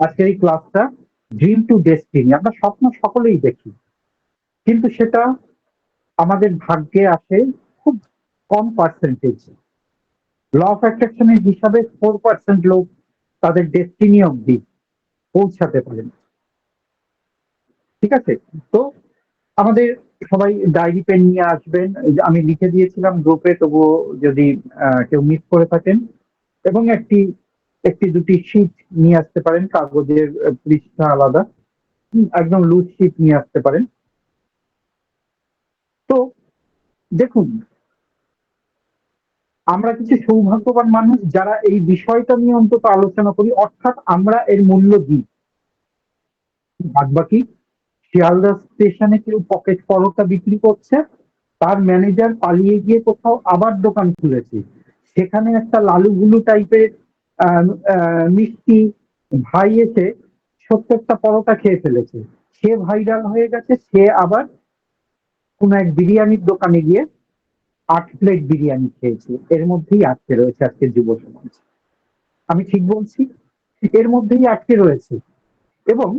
আজকের এই ক্লাসটা ড্রিম টু ডেস্টিনি। আমরা স্বপ্ন সকলেই দেখি, কিন্তু সেটা আমাদের ভাগ্যে আসে খুব কম পার্সেন্টেজ। ল অফ অ্যাট্রাকশনের হিসাবে 4% লোক তাদের ডেস্টিনি অব্দি পৌঁছাতে পারেন। ঠিক আছে, তো আমাদের সবাই ডায়েরি পেন নিয়ে আসবেন। এই যে আমি লিখে দিয়েছিলাম গ্রুপে, তবুও যদি কেউ মিস করে থাকেন, এবং একটি একটি দুটি শীট নিয়ে আসতে পারেন, কাগজের পৃষ্ঠা আলাদা, একদম লুজ শীট নিয়ে আসতে পারেন। তো দেখুন, আমরা কিছু সৌভাগ্যবান মানুষ যারা এই বিষয়টা নিয়ে অন্তত আলোচনা করি, অর্থাৎ আমরা এর মূল্য দিই। বাদবাকি শিয়ালদা স্টেশনে কেউ পকেট পরোটা বিক্রি করছে, তার ম্যানেজার পালিয়ে গিয়ে কোথাও আবার দোকান খুলেছে, সেখানে একটা লালু গুলু টাইপের মিষ্টি ভাই এসে 70টা পরোটা খেয়ে ফেলেছে, সে ভাইরাল হয়ে গেছে, সে আবার কোন এক বিরিয়ানির দোকানে গিয়ে 8 প্লেট বিরিয়ানি খেয়েছে। এর মধ্যেই আটকে রয়েছে আজকের যুব সমাজ। আমি ঠিক বলছি? এর মধ্যেই আটকে রয়েছে। এবং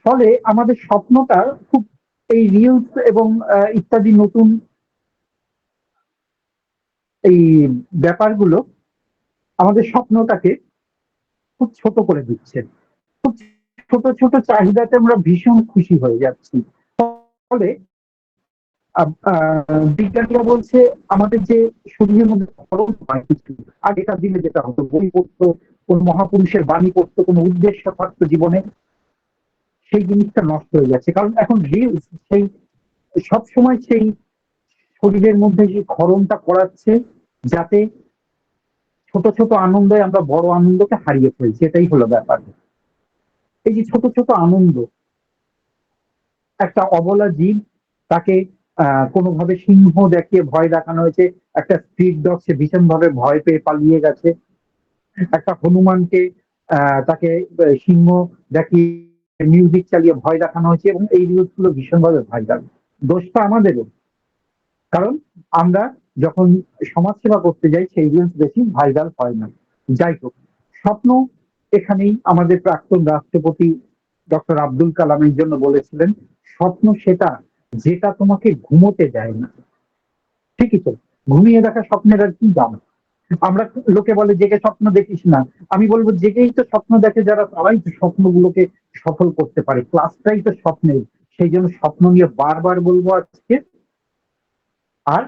ফলে আমাদের স্বপ্নটা খুব, এই রিলস এবং ইত্যাদি নতুন এই ব্যাপারগুলো আমাদের স্বপ্নটাকে খুব ছোট করে দিচ্ছে। খুব ছোট ছোট চাহিদাতে আমরা ভীষণ খুশি হয়ে যাচ্ছি। ফলে বিজ্ঞানীরা বলছে আমাদের যে শরীরের মধ্যে ক্ষরণ হয় কিছু, আগেকার দিনে যেটা হতো, বই পড়তো, কোন মহাপুরুষের বাণী পড়তো, কোন উদ্দেশ্য থাকতো জীবনে, সেই জিনিসটা নষ্ট হয়ে যাচ্ছে। কারণ এখন রিলস সেই সবসময় সেই শরীরের মধ্যে যে ক্ষরণটা করাচ্ছে, যাতে ছোট ছোট আনন্দে আমরা বড় আনন্দকে হারিয়ে ফেলছি। এটাই হলো ব্যাপার। এই যে ছোট ছোট আনন্দ, একটা অবলা জীব, তাকে কোনোভাবে সিংহ দেখিয়ে ভয় দেখানো হয়েছে, একটা স্ট্রিট ডগ সে ভীষণ ভাবে ভয় পেয়ে পালিয়ে গেছে, একটা হনুমানকে তাকে সিংহ দেখিয়ে মিউজিক চালিয়ে ভয় দেখানো হয়েছে, এবং এই রিলস গুলো ভীষণভাবে ভাইরাল। দোষটা আমাদেরও, কারণ আমরা যখন সমাজসেবা করতে যাই সেই রিলস বেশি ভাইরাল হয় না। যাই হোক, স্বপ্ন এখানেই আমাদের প্রাক্তন রাষ্ট্রপতি ডক্টর আব্দুল কালামের জন্য বলেছিলেন, স্বপ্ন সেটা যেটা তোমাকে ঘুমোতে দেয় না। ঠিকই তো, ঘুমিয়ে দেখা স্বপ্নের আর কি দাম? আমরা, লোকে বলে জেগে স্বপ্ন দেখিস না, আমি বলবো জেগেই তো স্বপ্ন দেখে যারা, তারাই তো স্বপ্নগুলোকে সফল করতে পারে। ক্লাসটাই তো স্বপ্নের, সেই জন্য স্বপ্ন নিয়ে বারবার বলবো আজকে। আর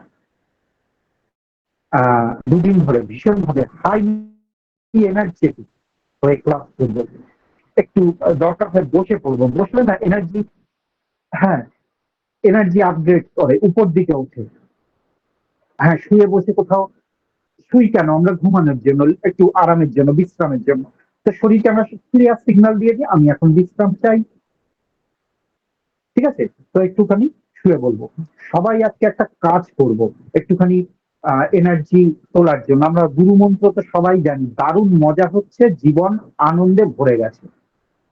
দুদিন ধরে ভীষণ ভাবে হাই এনার্জেটিক হয়ে ক্লাস করবো। একটু দরকার হয় বসে পড়বো, বসলে না এনার্জি, হ্যাঁ, এনার্জি আপগ্রেড করে, উপর দিকে ওঠে। হ্যাঁ, শুয়ে বসে কোথাও শুই কেন? আমরা ঘুমানোর জন্য, একটু আরামের জন্য, বিশ্রামের জন্য। তো শরীরকে আমরা ক্লিয়ার সিগন্যাল দিয়ে দিই, আমি এখন বিশ্রাম চাই। ঠিক আছে, তো একটুখানি শুয়ে বলবো। সবাই আজকে একটা কাজ করব, একটুখানি এনার্জি তোলার জন্য। আমরা গুরু মন্ত্র তো সবাই জানি, দারুণ মজা হচ্ছে, জীবন আনন্দে ভরে গেছে।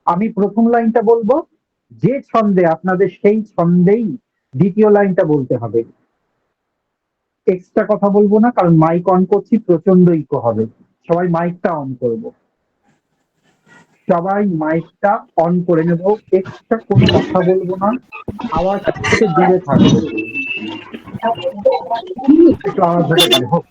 আমি প্রথম লাইনটা বলবো, যে ছন্দে আপনাদের সেই ছন্দেই দ্বিতীয় লাইনটা বলতে হবে। এক্সট্রা কথা বলবো না, কারণ মাইক অন করছি, প্রচন্ড ইকো হবে। সবাই মাইকটা অন করব, সবাই মাইকটা অন করে নেব। এক্সট্রা কোনো কথা বলবো না, আওয়াজ থেকে দূরে থাকবো। একটু আওয়াজ হতে পারে, হোক।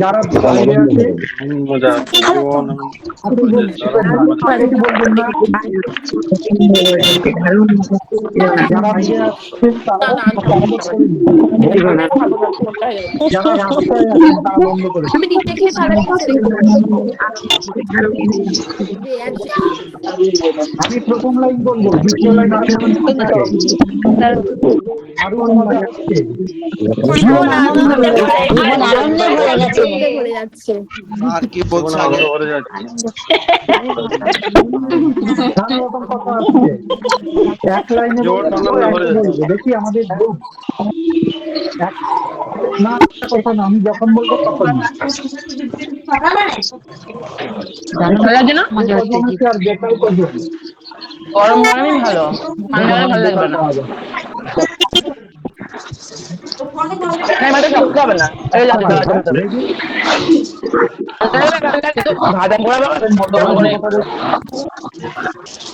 যারা বাইরে আছে আপনি বলবেন না, আপনি বলবেন না। যারা বাইরে আসছেন তারা বন্ধ করে দিন। যারা রাস্তায় আছেন তারা বন্ধ করে দিন। আমি প্রথম লাইন বলবো, দ্বিতীয় লাইন আপনি শুনতে হবে। দারুণ মজা হচ্ছে, ভীষণ আনন্দে ভরে গেছে। আর কি বলছে আগে? নানা রকম কথা আসছে, এক লাইনে বলবো, দেখি আমাদের গ্রুপ না, কথা না, আমি যখন বলবো তখন আর বেকার কজন, গরম গরমই ভালো, ঠান্ডা হলে ভালো লাগবে না। হবে না, রেডি? ভাজা পোড়া বন্ধ করে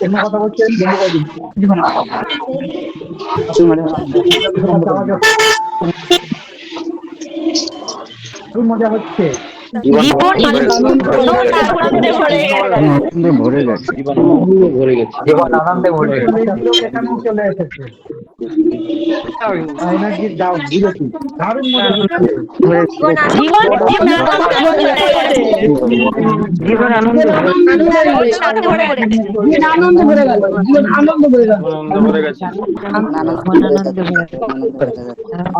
অন্য কথা বলছেন বন্ধ করে দিন। খুব মজা হচ্ছে। জীবন আনন্দে ভরে গেছে। জীবন আনন্দে ভরে এখানেও চলে এসেছে। এনার্জি দাও, বুঝেছি। দারুণ মজা হচ্ছে। জীবন আনন্দে দারুণ মজা হচ্ছে জীবন আনন্দে ভরে গেছে, দারুণ মজা হচ্ছে। জীবন আনন্দে ভরে গেছে, দারুণ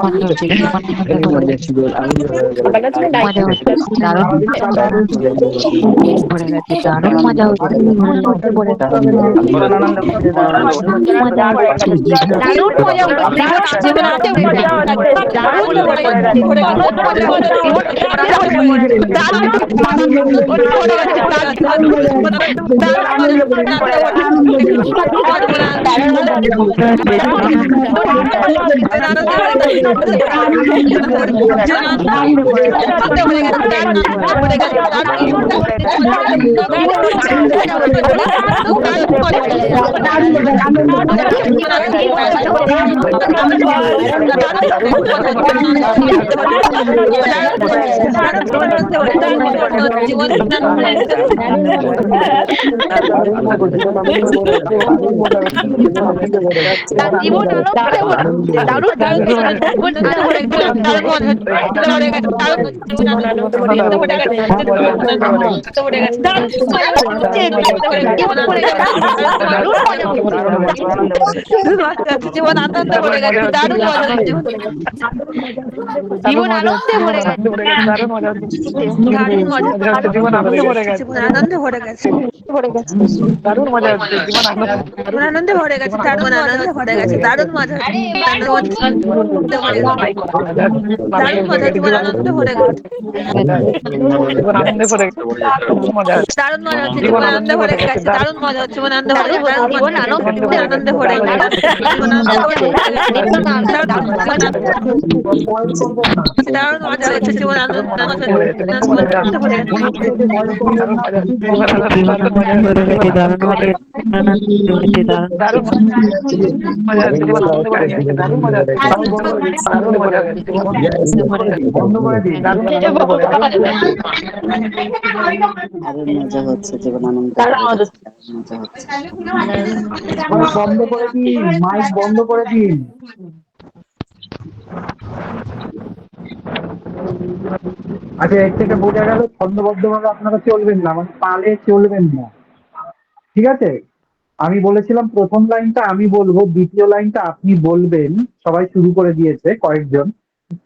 মজা হচ্ছে। জীবন আনন্দে ভরে গেছে, জীবন আনন্দে ভরে গেছে, দারুণ মজা হচ্ছে। জীবন আনন্দে ভরে গেছে, দারুণ আনন্দে ভরে গেছে, দারুণ মজা হচ্ছে। দারুণ মজা, জীবন আনন্দে ভরে গেছে, জীবন আনন্দে ভরে গেছে, দারুণ মজা হচ্ছে। জীবন আনন্দে ভরে গেছে, দারুণ মজা হচ্ছে। জীবন আনন্দে ভরে গেছে, জীবন আনন্দে ভরে গেছে, জীবন আনন্দে ভরে গেছে, দারুণ মজা হচ্ছে। জীবন আনন্দে ভরে গেছে, বন্ধ করে দিন। দারুণ মজা হচ্ছে জীবন আনন্দে মজা হচ্ছে বন্ধ করে দিন, মাইক বন্ধ করে দিন। আচ্ছা, এর থেকে বোঝা গেল ছন্দবদ্ধভাবে আপনারা চলবেন না, মানে তালে চলবেন না। ঠিক আছে, আমি বলেছিলাম প্রথম লাইনটা আমি বলবো, দ্বিতীয় লাইনটা আপনি বলবেন। সবাই শুরু করে দিয়েছে কয়েকজন,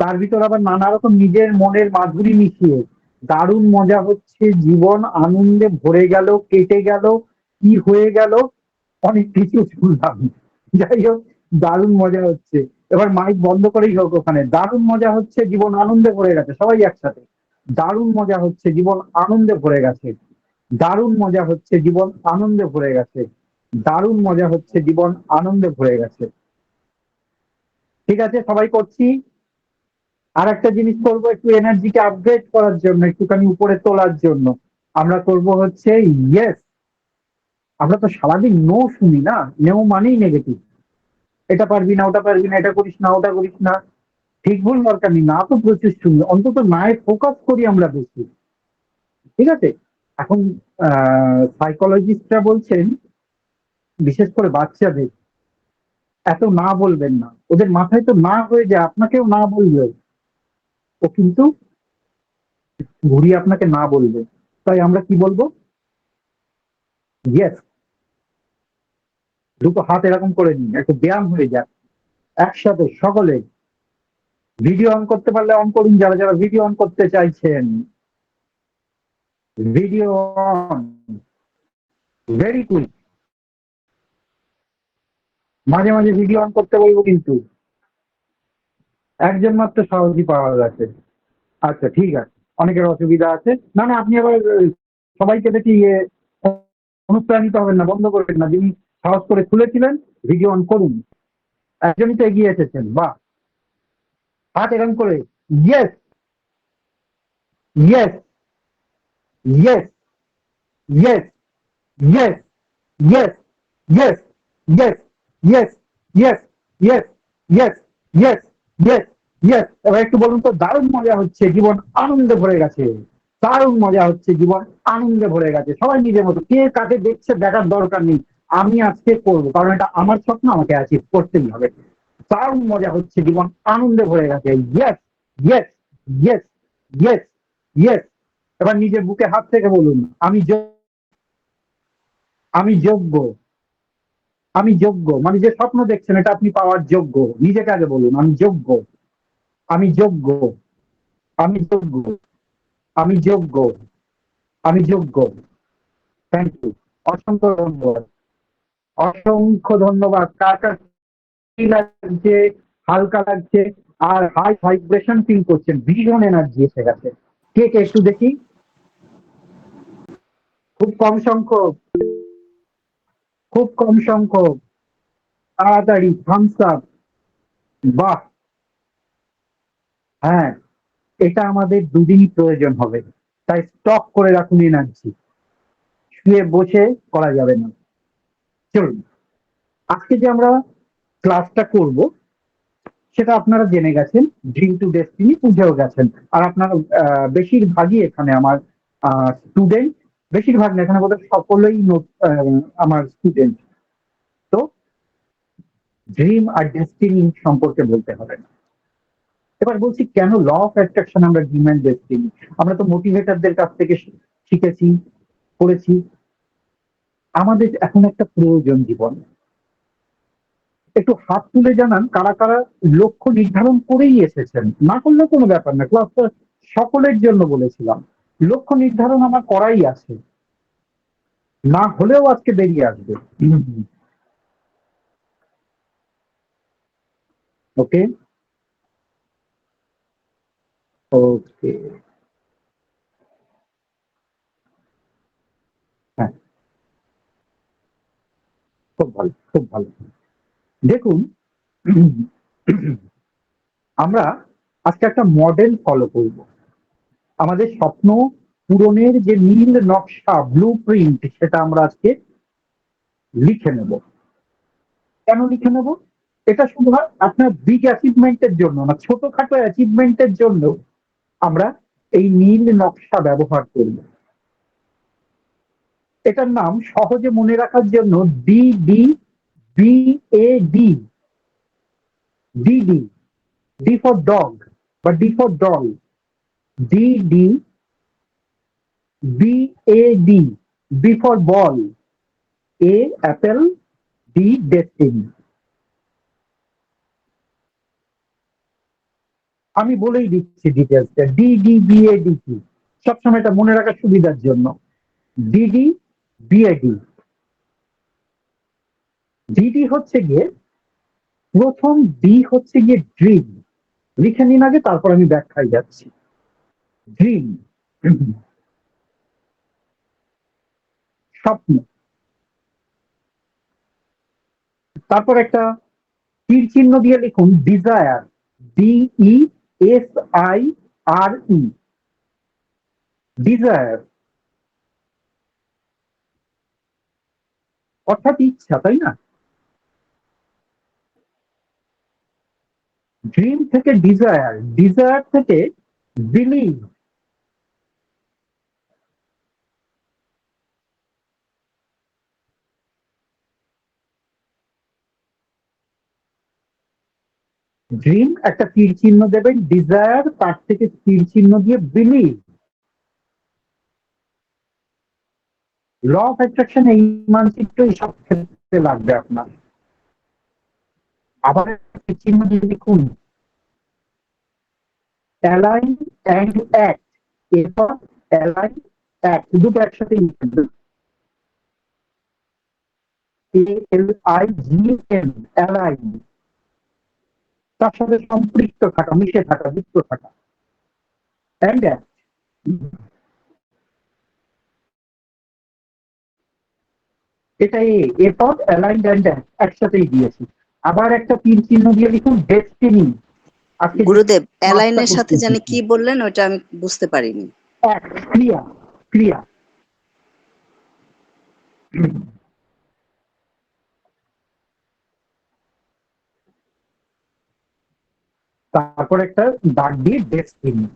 তার ভিতর আবার নানা রকম নিজের মনের মাধুরী মিশিয়ে দারুণ মজা হচ্ছে, জীবন আনন্দে ভরে গেল, কেটে গেল, কি হয়ে গেল, অনেক কিছু শুনলাম। যাই হোক, দারুণ মজা হচ্ছে। এবার মাইক বন্ধ করেই হোক ওখানে। দারুণ মজা হচ্ছে, জীবন আনন্দে ভরে গেছে, সবাই একসাথে। দারুণ মজা হচ্ছে, জীবন আনন্দে ভরে গেছে। দারুণ মজা হচ্ছে, জীবন আনন্দে ভরে গেছে। দারুণ মজা হচ্ছে, জীবন আনন্দে ভরে গেছে। ঠিক আছে, সবাই করছি। আর একটা জিনিস করবো, একটু এনার্জিকে আপগ্রেড করার জন্য, একটুখানি উপরে তোলার জন্য আমরা করব হচ্ছে ইয়েস। আমরা তো সারাদিন নো শুনি না, নো মানেই নেগেটিভ। এটা পারবি না, ওটা পারবি না, এটা করিস না, ওটা করিস না। ঠিক ভুল দরকার নেই, না তো প্রচুর শুনি, অন্তত নায় ফোকাস করি আমরা বেশি। ঠিক আছে, এখন সাইকোলজিস্টরা বলছেন, বিশেষ করে বাচ্চাদের এত না বলবেন না। ওদের মাথায় তো না হয়ে যায়, আপনাকেও না বলবে, ও কিন্তু ঘুরিয়ে আপনাকে না বলবে। তাই আমরা কি বলবো? ইয়েস। দুটো হাত এরকম করে নিন, একটু ব্যায়াম হয়ে যাক। একসাথে সকলে ভিডিও অন করতে পারলে অন করুন, যারা যারা ভিডিও অন করতে চাইছেন। Video on, very quick. মাঝে মাঝে ভিডিও অন করতে বলবো কিন্তু। একজন মাত্র সাহসী পাওয়া গেছে। আচ্ছা, ঠিক আছে, অনেকের অসুবিধা আছে। না না, আপনি আবার সবাইকে দেখি অনুপ্রাণিত হবেন না, বন্ধ করবেন না। যিনি সাহস করে খুলেছিলেন, ভিডিও অন করুন। একজনই তো এগিয়ে এসেছেন, বাহ। হাত এরকম করে, yes yes. Yes, yes, yes, yes, yes, yes, yes, yes, yes, yes, yes, yes, yes। এবার একটু বলুন তো, দারুণ মজা হচ্ছে, জীবন আনন্দে ভরে গেছে। দারুণ মজা হচ্ছে, জীবন আনন্দে ভরে গেছে। সবাই নিজের মতো, কে কাকে দেখছে দেখার দরকার নেই। আমি আজকে করবো, কারণ এটা আমার স্বপ্ন, আমাকে অ্যাচিভ করতেই হবে। দারুণ মজা হচ্ছে, জীবন আনন্দে ভরে গেছে। Yes, yes, yes, yes, yes. এবার নিজের বুকে হাত থেকে বলুন, আমি যোগ্য। আমি যোগ্য, মানে যে স্বপ্ন দেখছেন এটা আপনি পাওয়ার যোগ্য। নিজেকে আগে বলুন, আমি যোগ্য, আমি যোগ্য, আমি যোগ্য, আমি যোগ্য, আমি যোগ্য। থ্যাংক ইউ, অসংখ্য ধন্যবাদ, অসংখ্য ধন্যবাদ। কার কার কি লাগছে, হালকা লাগছে আর হাই ভাইব্রেশন ফিল করছেন, ভীষণ এনার্জি এসে গেছে। কে কে একটু দেখি, খুব কম সংখ্যক, খুব কম সংখ্যক, তাড়াতাড়ি থামস আপ। বাহ, হ্যাঁ, এটা আমাদের দুদিনই প্রয়োজন হবে, তাই স্টক করে রাখুন এনার্জি, শুয়ে বসে করা যাবে না। চলুন, আজকে যে আমরা ক্লাসটা করব সেটা আপনারা জেনে গেছেন, ড্রিম টু ডেস্টিনি বুঝেও গেছেন। আর আপনারা বেশিরভাগই এখানে আমার স্টুডেন্ট, বেশিরভাগ না, এখানে বোধহয় সকলেই আমার স্টুডেন্ট। তো ড্রিম আর ডেস্টিনি সম্পর্কে বলতে হবে না। এবার বলছি কেন ল অফ অ্যাট্রাকশন আমরা ড্রিম অ্যান্ড ডেস্টিনি, আমরা তো মোটিভেটরদের কাছ থেকে শিখেছি, পড়েছি। আমাদের এখন একটা প্রয়োজন জীবন। একটু হাত তুলে জানান কারা কারা লক্ষ্য নির্ধারণ করেই এসেছেন। না করলে কোনো ব্যাপার না, ক্লাসটা সকলের জন্য বলেছিলাম। লক্ষ্য নির্ধারণ আমার করাই আছে, না হলেও আজকে বেরিয়ে আসবে। ওকে, ওকে, হ্যাঁ, খুব ভালো, খুব ভালো। দেখুন, আমরা আজকে একটা মডেল ফলো করব। আমাদের স্বপ্ন পূরণের যে নীল নকশা, ব্লু প্রিন্ট, সেটা আমরা আজকে লিখে নেব। কেন লিখে নেব? এটা শুধু আপনার বিগ অ্যাচিভমেন্টের জন্য না, ছোটখাটো অ্যাচিভমেন্টের জন্য আমরা এই নীল নকশা ব্যবহার করব। এটার নাম সহজে মনে রাখার জন্য DD BAD, DD, D for dog বা D for doll, DD BAD, B for ball, A apple, D destiny. আমি বলেই দিচ্ছি ডিটেলসটা, ডিডিবিএডি কি, সবসময় এটা মনে রাখার সুবিধার জন্য। ডিডি বিএডি, ডিডি হচ্ছে গিয়ে প্রথম, ডি হচ্ছে গিয়ে ড্রিম। লিখে নিন আগে, তারপর আমি ব্যাখ্যায় যাচ্ছি। ড্রিম, স্বপ্ন। তারপর একটা তীর চিহ্ন দিয়ে লিখুন desire, D E S I R E, desire, অর্থাৎ ইচ্ছা, তাই না? ড্রিম থেকে ডিজায়ার, ডিজায়ার থেকে বিলিভ, ড্রিম একটা তীর চিহ্ন দেবেন, ডিজায়ার তার থেকে তীর চিহ্ন দিয়ে বিলিভ। ল অফ অ্যাট্রাকশন এই মানচিত্র সব ক্ষেত্রে লাগবে আপনার। আবার চিহ্ন দিয়ে লিখুন অ্যালাইন অ্যান্ড অ্যাক্ট, এরপর অ্যালাইন অ্যাক্ট, দুটো একসাথে লিখবেন, ALIGN, অ্যালাইন, তার সাথে সম্পৃক্ত থাকা, মিশে থাকা, যুক্ত থাকা, অ্যান্ড অ্যাক্ট। এটা এরপর অ্যালাইন অ্যান্ড অ্যাক্ট একসাথেই দিয়েছি। আবার একটা তীর চিহ্ন দিয়ে লিখুন ডেস্টিনি। গুরুদেব, অ্যালাইনের সাথে জানি কি বললেন, ওটা আমি বুঝতে পারিনি। ক্রিয়া, ক্রিয়া। তারপর একটা দাগ দিয়ে ডেস্টিনি।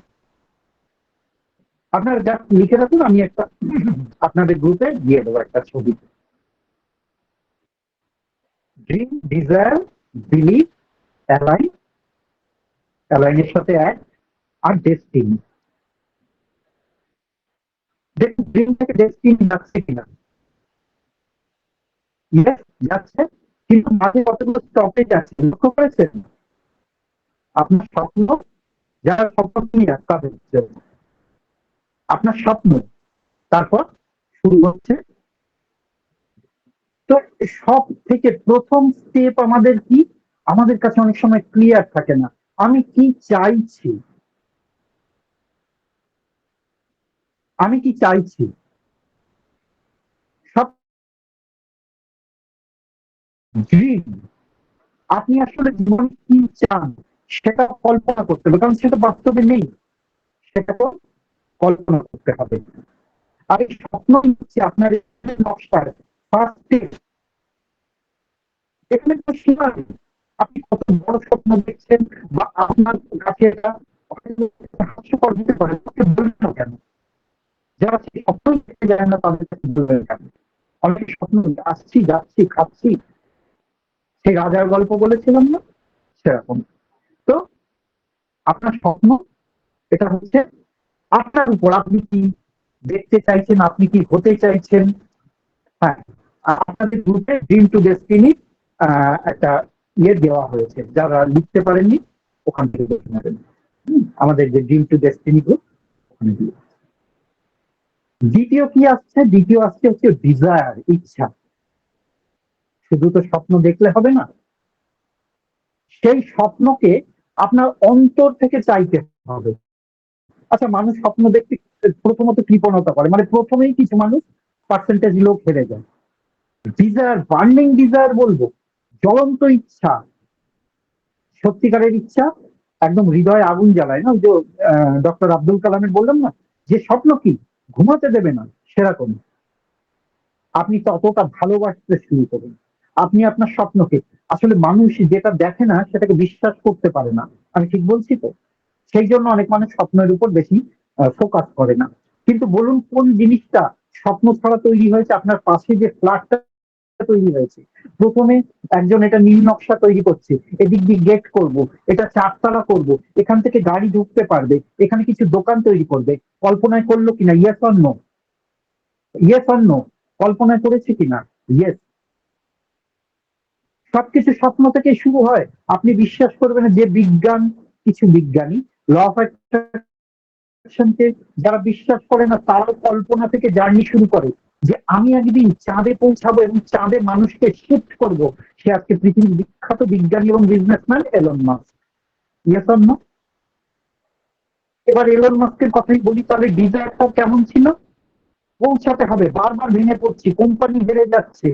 আপনারা যা লিখে রাখুন, আমি একটা আপনাদের গ্রুপে দিয়ে দেবো একটা ছবি। ড্রিম, ডিজায়ার, বিলিভ, অ্যালাইন, অ্যালাইনের সাথে অ্যাক্ট, আর ডেস্টিনি। দেখুন ড্রিম থেকে ডেস্টিনি যাচ্ছে কিনা। ইয়েস, যাচ্ছে, কিন্তু মাঝে কতগুলো স্টপে যাচ্ছে, লক্ষ্য করেছেন? আপনার স্বপ্ন, যারা স্বপ্ন নিয়ে তাদের জন্য। আপনার স্বপ্ন, তারপর শুরু হচ্ছে। তো সব থেকে প্রথম স্টেপ আমাদের কি? আমাদের কাছে অনেক সময় ক্লিয়ার থাকে না, আমি কি চাইছি, আমি কি চাইছি। সব ড্রিম, আপনি আসলে জীবনে কি চান সেটা কল্পনা করতে হবে, কারণ সেটা বাস্তবে নেই, সেটা তো কল্পনা করতে হবে। আর এই স্বপ্ন হচ্ছে আপনার নকশার ফার্স্ট স্টেপ। এখানে তো সীমা নেই, আপনি কত বড় স্বপ্ন দেখছেন, বা আপনার কাছে এটা হাস্যকর হতে পারে, তাকে বলবেন না কেন? যারা সেই স্বপ্ন দেখতে যায় না তাদের কাছে বলবেন কেন? অনেক স্বপ্ন আসছি, যাচ্ছি, খাচ্ছি, সেই রাজার গল্প বলেছিলাম না, সেরকম। তো আপনার স্বপ্ন, এটা হচ্ছে আপনার উপর, আপনি কি দেখতে চাইছেন, আপনি কি হতে চাইছেন। হ্যাঁ, আপনাদের গ্রুপে ড্রিম টু ডেস্টিনি একটা ইয়ে দেওয়া হয়েছে, যারা লিখতে পারেননি ওখান থেকে দেখে নেবেন। আমাদের যে ড্রিম টু ডেস্টিনি গ্রুপ, ওখানে দিয়ে। দ্বিতীয় কি আসছে? দ্বিতীয় আসছে হচ্ছে ডিজায়ার, ইচ্ছা। শুধু তো স্বপ্ন দেখলে হবে না, সেই স্বপ্নকে আপনার অন্তর থেকে চাইতে হবে। আচ্ছা, মানুষ স্বপ্ন দেখতে প্রথমত কৃপণতা করে, মানে প্রথমেই কিছু মানুষ পার্সেন্টেজ লোক হেরে যায়। ডিজায়ার, বার্নিং ডিজায়ার বলবো, জ্বলন্ত ইচ্ছা, সত্যিকারের ইচ্ছা, একদম হৃদয়ে আগুন জ্বালায় না, ওই যে ডক্টর আব্দুল কালামের বললাম না, যে স্বপ্ন কি ঘুমাতে দেবে না, সেরকম। আপনি ততটা ভালোবাসতে শুরু করুন। আপনি আপনার স্বপ্নকে, আসলে মানুষ যেটা দেখে না সেটাকে বিশ্বাস করতে পারে না, আমি ঠিক বলছি তো? সেই জন্য অনেক মানুষ স্বপ্নের উপর বেশি ফোকাস করে না। কিন্তু বলুন কোন জিনিসটা স্বপ্ন ছাড়া তৈরি হয়েছে? আপনার পাশে যে ফ্ল্যাটটা তৈরি হয়েছে, প্রথমে একজন এটা নীল নকশা তৈরি করছে, এদিক দিয়ে গেট করব, এটা চারতলা করব, এখান থেকে গাড়ি ঢুকতে পারবে, এখানে কিছু দোকান তৈরি করবে, কল্পনায় করলো কিনা? Yes or no? Yes or no? কল্পনায় করেছে কিনা? ইয়েস। সবকিছু স্বপ্ন থেকে শুরু হয়। আপনি বিশ্বাস করবেন যে বিজ্ঞান, কিছু বিজ্ঞানী ল অফ অ্যাট্রাকশনকে যারা বিশ্বাস করে না, তারাও কল্পনা থেকে জার্নি শুরু করে, যে আমি একদিন চাঁদে পৌঁছাবো এবং চাঁদে মানুষকে শিফট করব। সে আজকে পৃথিবীর বিখ্যাত বিজ্ঞানী এবং businessman Elon Musk. Yes or no? এবার এলন মাস্কের কথাই বলি, তাহলে ডিজায়ারটা কেমন ছিল? পৌঁছাতে হবে, বারবার ভেঙে পড়ছি, কোম্পানি হেরে যাচ্ছে,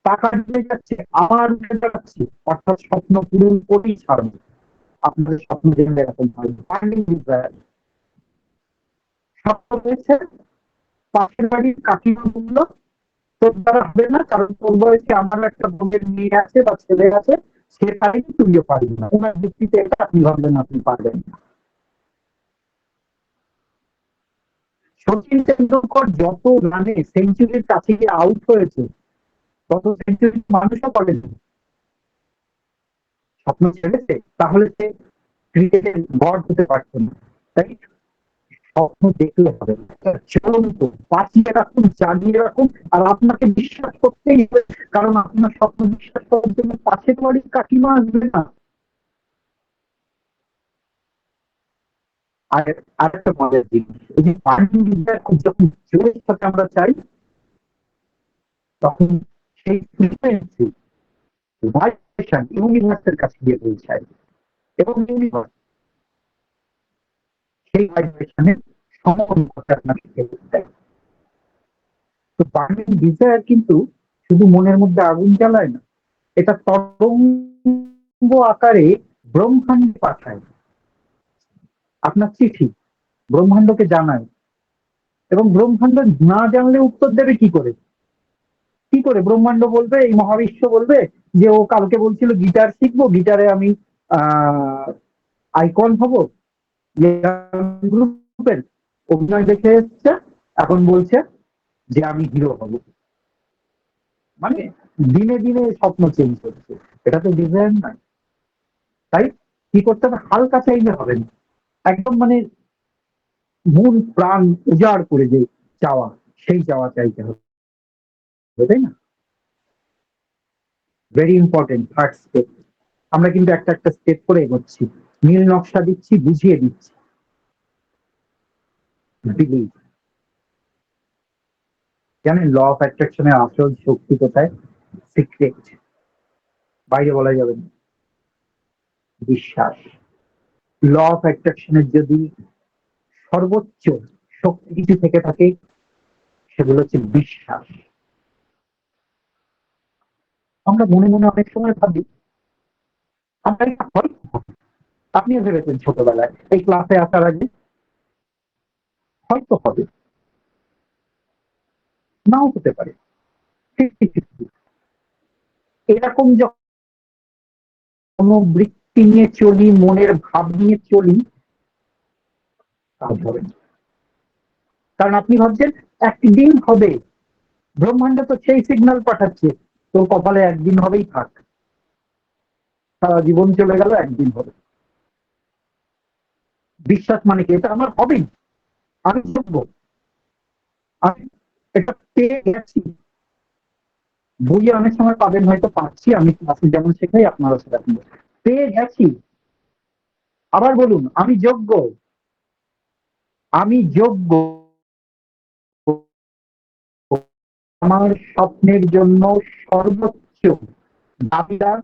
টাকা ঢুকে যাচ্ছে, আবার উঠে যাচ্ছে, অর্থাৎ স্বপ্ন পূরণ করেই ছাড়বে। আপনাদের স্বপ্ন দেখলে এরকম হয়, বার্নিং ডিজায়ার। স্বপ্ন রয়েছে, পাশের বাড়ির কাকিমা বলল তোর দ্বারা হবে না, কারণ তোর বয়সে আমার একটা বোনের মেয়ে আছে বা ছেলে আছে, সে পারেনি, তুইও পারবি না। ওনার ভিত্তিতে এটা আপনি ভাবলেন আপনি পারবেন না। সচিন তেন্ডুলকর যত রানে সেঞ্চুরির কাছে গিয়ে আউট হয়েছে, তত সেঞ্চুরি মানুষও করেনি, স্বপ্ন ছেড়েছে, তাহলে সে ক্রিকেটের গড হতে পারতো না। তাই স্বপ্ন দেখলে হবে, চলন্ত বাঁচিয়ে রাখুন, জানিয়ে রাখুন, আর আপনাকে বিশ্বাস করতেই হবে, কারণ আপনার স্বপ্ন বিশ্বাস করার জন্য পাশের বাড়ির কাকিমা আসবে না। আর আরেকটা মজার জিনিস, এই যে বার্নিং ডিজায়ার যখন জোরের সাথে আমরা চাই, তখন সেই ফ্রিকোয়েন্সি, ভাইব্রেশন ইউনিভার্সের কাছে গিয়ে পৌঁছায়, এবং ইউনিভার্স সেই ভাইব্রেশনের সমন্বয় আপনাকে দেয়। তো বার্নিং ডিজায়ার কিন্তু শুধু মনের মধ্যে আগুন জ্বালায় না, এটা তরঙ্গ আকারে ব্রহ্মাণ্ডে পাঠায়। আপনার চিঠি ব্রহ্মাণ্ডকে জানায়, এবং ব্রহ্মাণ্ড না জানলে উত্তর দেবে কি করে? কি করে ব্রহ্মাণ্ড বলবে, এই মহাবিশ্ব বলবে যে ও কালকে বলছিল গিটার শিখবো, গিটারে আমি আইকন হব গ্রুপের, অভিনয় দেখে এসছে, এখন বলছে যে আমি হিরো হব। মানে দিনে দিনে স্বপ্ন চেঞ্জ হচ্ছে, এটা তো ডিজাইন নয়। তাই কি করতে হবে? হালকা চাইলে হবে না, একদম মানে মন প্রাণ উজাড় করে যে চাওয়া, সেই চাওয়া চাইতে হবে, তাই না? Very important third step. আমরা কিন্তু একটা একটা স্টেপ করে এগোচ্ছি, নীল নকশা দিচ্ছি, বুঝিয়ে দিচ্ছি। বিলিভ, জানেন ল অফ অ্যাট্রাকশনের আসল শক্তি কোথায়? সিক্রেট, বাইরে বলা যাবে না। বিশ্বাস। ল অফ অ্যাট্রাকশনের যদি সর্বোচ্চ শক্তি কিছু থেকে থাকে, সেগুলো হচ্ছে বিশ্বাস। আমরা মনে মনে অনেক সময় ভাবি আমরা এটা হয়তো হবে। আপনিও ভেবেছেন ছোটবেলায় এই ক্লাসে আসার আগে হয়তো হবে, নাও হতে পারে। 50-50। এরকম যখন কোনো বৃত্তি নিয়ে চলি, মনের ভাব নিয়ে চলি, কাজ হবে না। কারণ আপনি ভাবছেন একদিন হবে, ব্রহ্মাণ্ড তো সেই সিগন্যাল পাঠাচ্ছে তোর কপালে একদিন হবেই, থাক, সারা জীবন চলে গেল, একদিন হবে। বিশ্বাস মানে কি? এটা আমার হবেই, আমি যোগ্য, আমি এটা পেয়ে গেছি। বইয়ে অনেক সময় পাবেন, হয়তো পাচ্ছি, আমি ক্লাসে যেমন শেখাই আপনারা সেরকম পেয়ে গেছি। আবার বলুন, আমি যোগ্য, আমি যোগ্য আমার স্বপ্নের জন্য সর্বোচ্চ দাবিদার,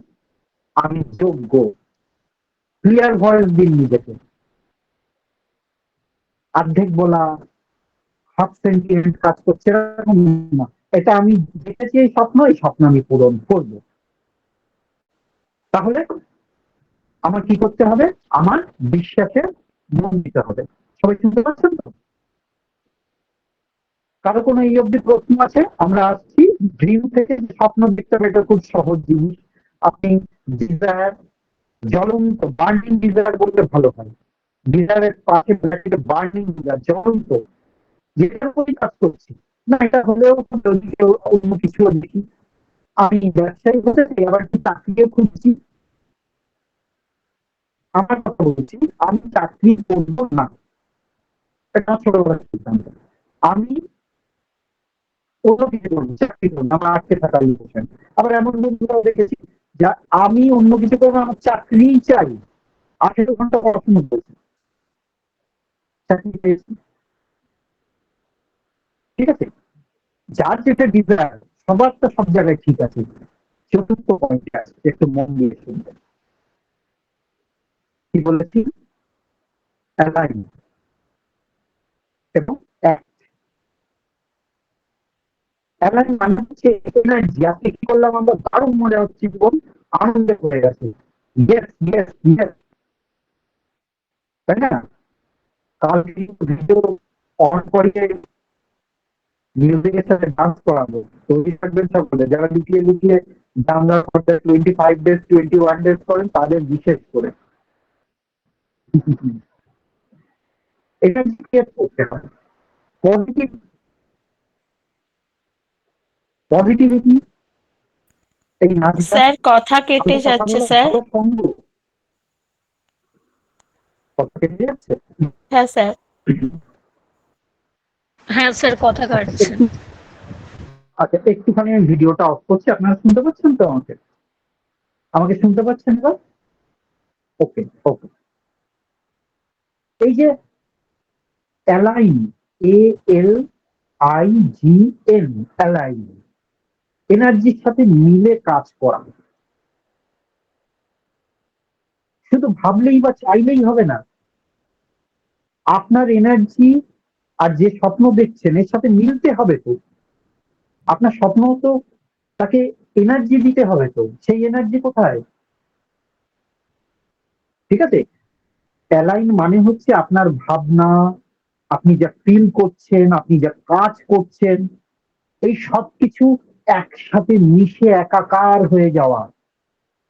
আমি যোগ্য। ক্লিয়ার ভয়েস দিন নিজেকে, অর্ধেক বলা, হাফ সেন্টিমেন্ট কাজ করছে এরকম না। এটা আমি দেখেছি, এই স্বপ্ন আমি পূরণ করব। তাহলে আমার কি করতে হবে? আমার বিশ্বাসে মন দিতে হবে। সবাই শুনতে পাচ্ছেন তো? কারো কোনো এই অব্দি প্রশ্ন আছে? আমরা আসছি ড্রিম থেকে যে স্বপ্ন দেখতে হবে, এটা খুব সহজ জিনিস। আপনি ডিজায়ার, জ্বলন্ত বার্নিং ডিজায়ার বললে ভালো হয়। ডিজায়ারের পাশে বার্নিং ডিজায়ার, জ্বলন্ত, যেটার উপরই কাজ করছি না, এটা হলেও যদি কেউ অন্য কিছু দেখি। আমি ব্যবসায়ী হতে চাই, আবার কি চাকরিও খুঁজছি। আমার কথা বলছি, আমি চাকরি করবো না, এটা ছোটবেলার সিদ্ধান্ত। আমি অন্য কিছু করবো, চাকরি করবো, আমার আটকে থাকার ইমোশন। আবার এমন বন্ধুরাও দেখেছি যা আমি অন্য কিছু করবো, আমার চাকরি চাই, 18 ঘন্টা পড়াশোনা করছি, চাকরি পেয়েছি। ঠিক আছে, যার যেটা ডিজায়ার, সবার তো সব জায়গায় ঠিক আছে। চতুর্থ পয়েন্টে আছে, একটু মন দিয়ে শুনবেন। কি বলেছি? অ্যালাইন এবং অ্যাক্ট। অ্যালাইন মানে হচ্ছে এনার্জি। আজকে কি করলাম আমরা? দারুণ মজা হচ্ছে, জীবন আনন্দে হয়ে গেছে। ইয়েস ইয়েস ইয়েস, তাই না? কালকে কিন্তু ভিডিও অন করিয়ে মিউজিকের সাথে ডান্স করাবো। তৈরি থাকবেন সকলে, যারা লুকিয়ে লুকিয়ে জানলা করতে 25 ডেজ 21 ডেজ করেন, তাদের বিশেষ করে এটা ক্রিয়েট করতে হয়। পজিটিভ, পজিটিভিটি, এই নাচটা, স্যার কথা কেটে আমাদের কথা যাচ্ছে বলা স্যার। ভালো সঙ্গ। কথা কেটে যাচ্ছে? হ্যাঁ স্যার। হ্যাঁ স্যার, কথা আচ্ছা কাটছে। একটু, আচ্ছা একটুখানি আমি ভিডিওটা অফ করছি। আপনারা শুনতে পাচ্ছেন তো আমাকে? আমাকে শুনতে পাচ্ছেন এবার? ওকে ওকে। এই যে অ্যালাইন, ALIGN, অ্যালাইন, এনার্জির সাথে মিলে কাজ করা। শুধু ভাবলেই বা চাইলেই হবে না, আপনার এনার্জি আর যে স্বপ্ন দেখছেন এর সাথে মিলতে হবে তো। আপনার স্বপ্ন তো, তাকে এনার্জি দিতে হবে তো। সেই এনার্জি কোথায়? ঠিক আছে, অ্যালাইন মানে হচ্ছে আপনার ভাবনা, আপনি যা ফিল করছেন, আপনি যা কাজ করছেন, এই সবকিছু একসাথে মিশে একাকার হয়ে যাওয়া।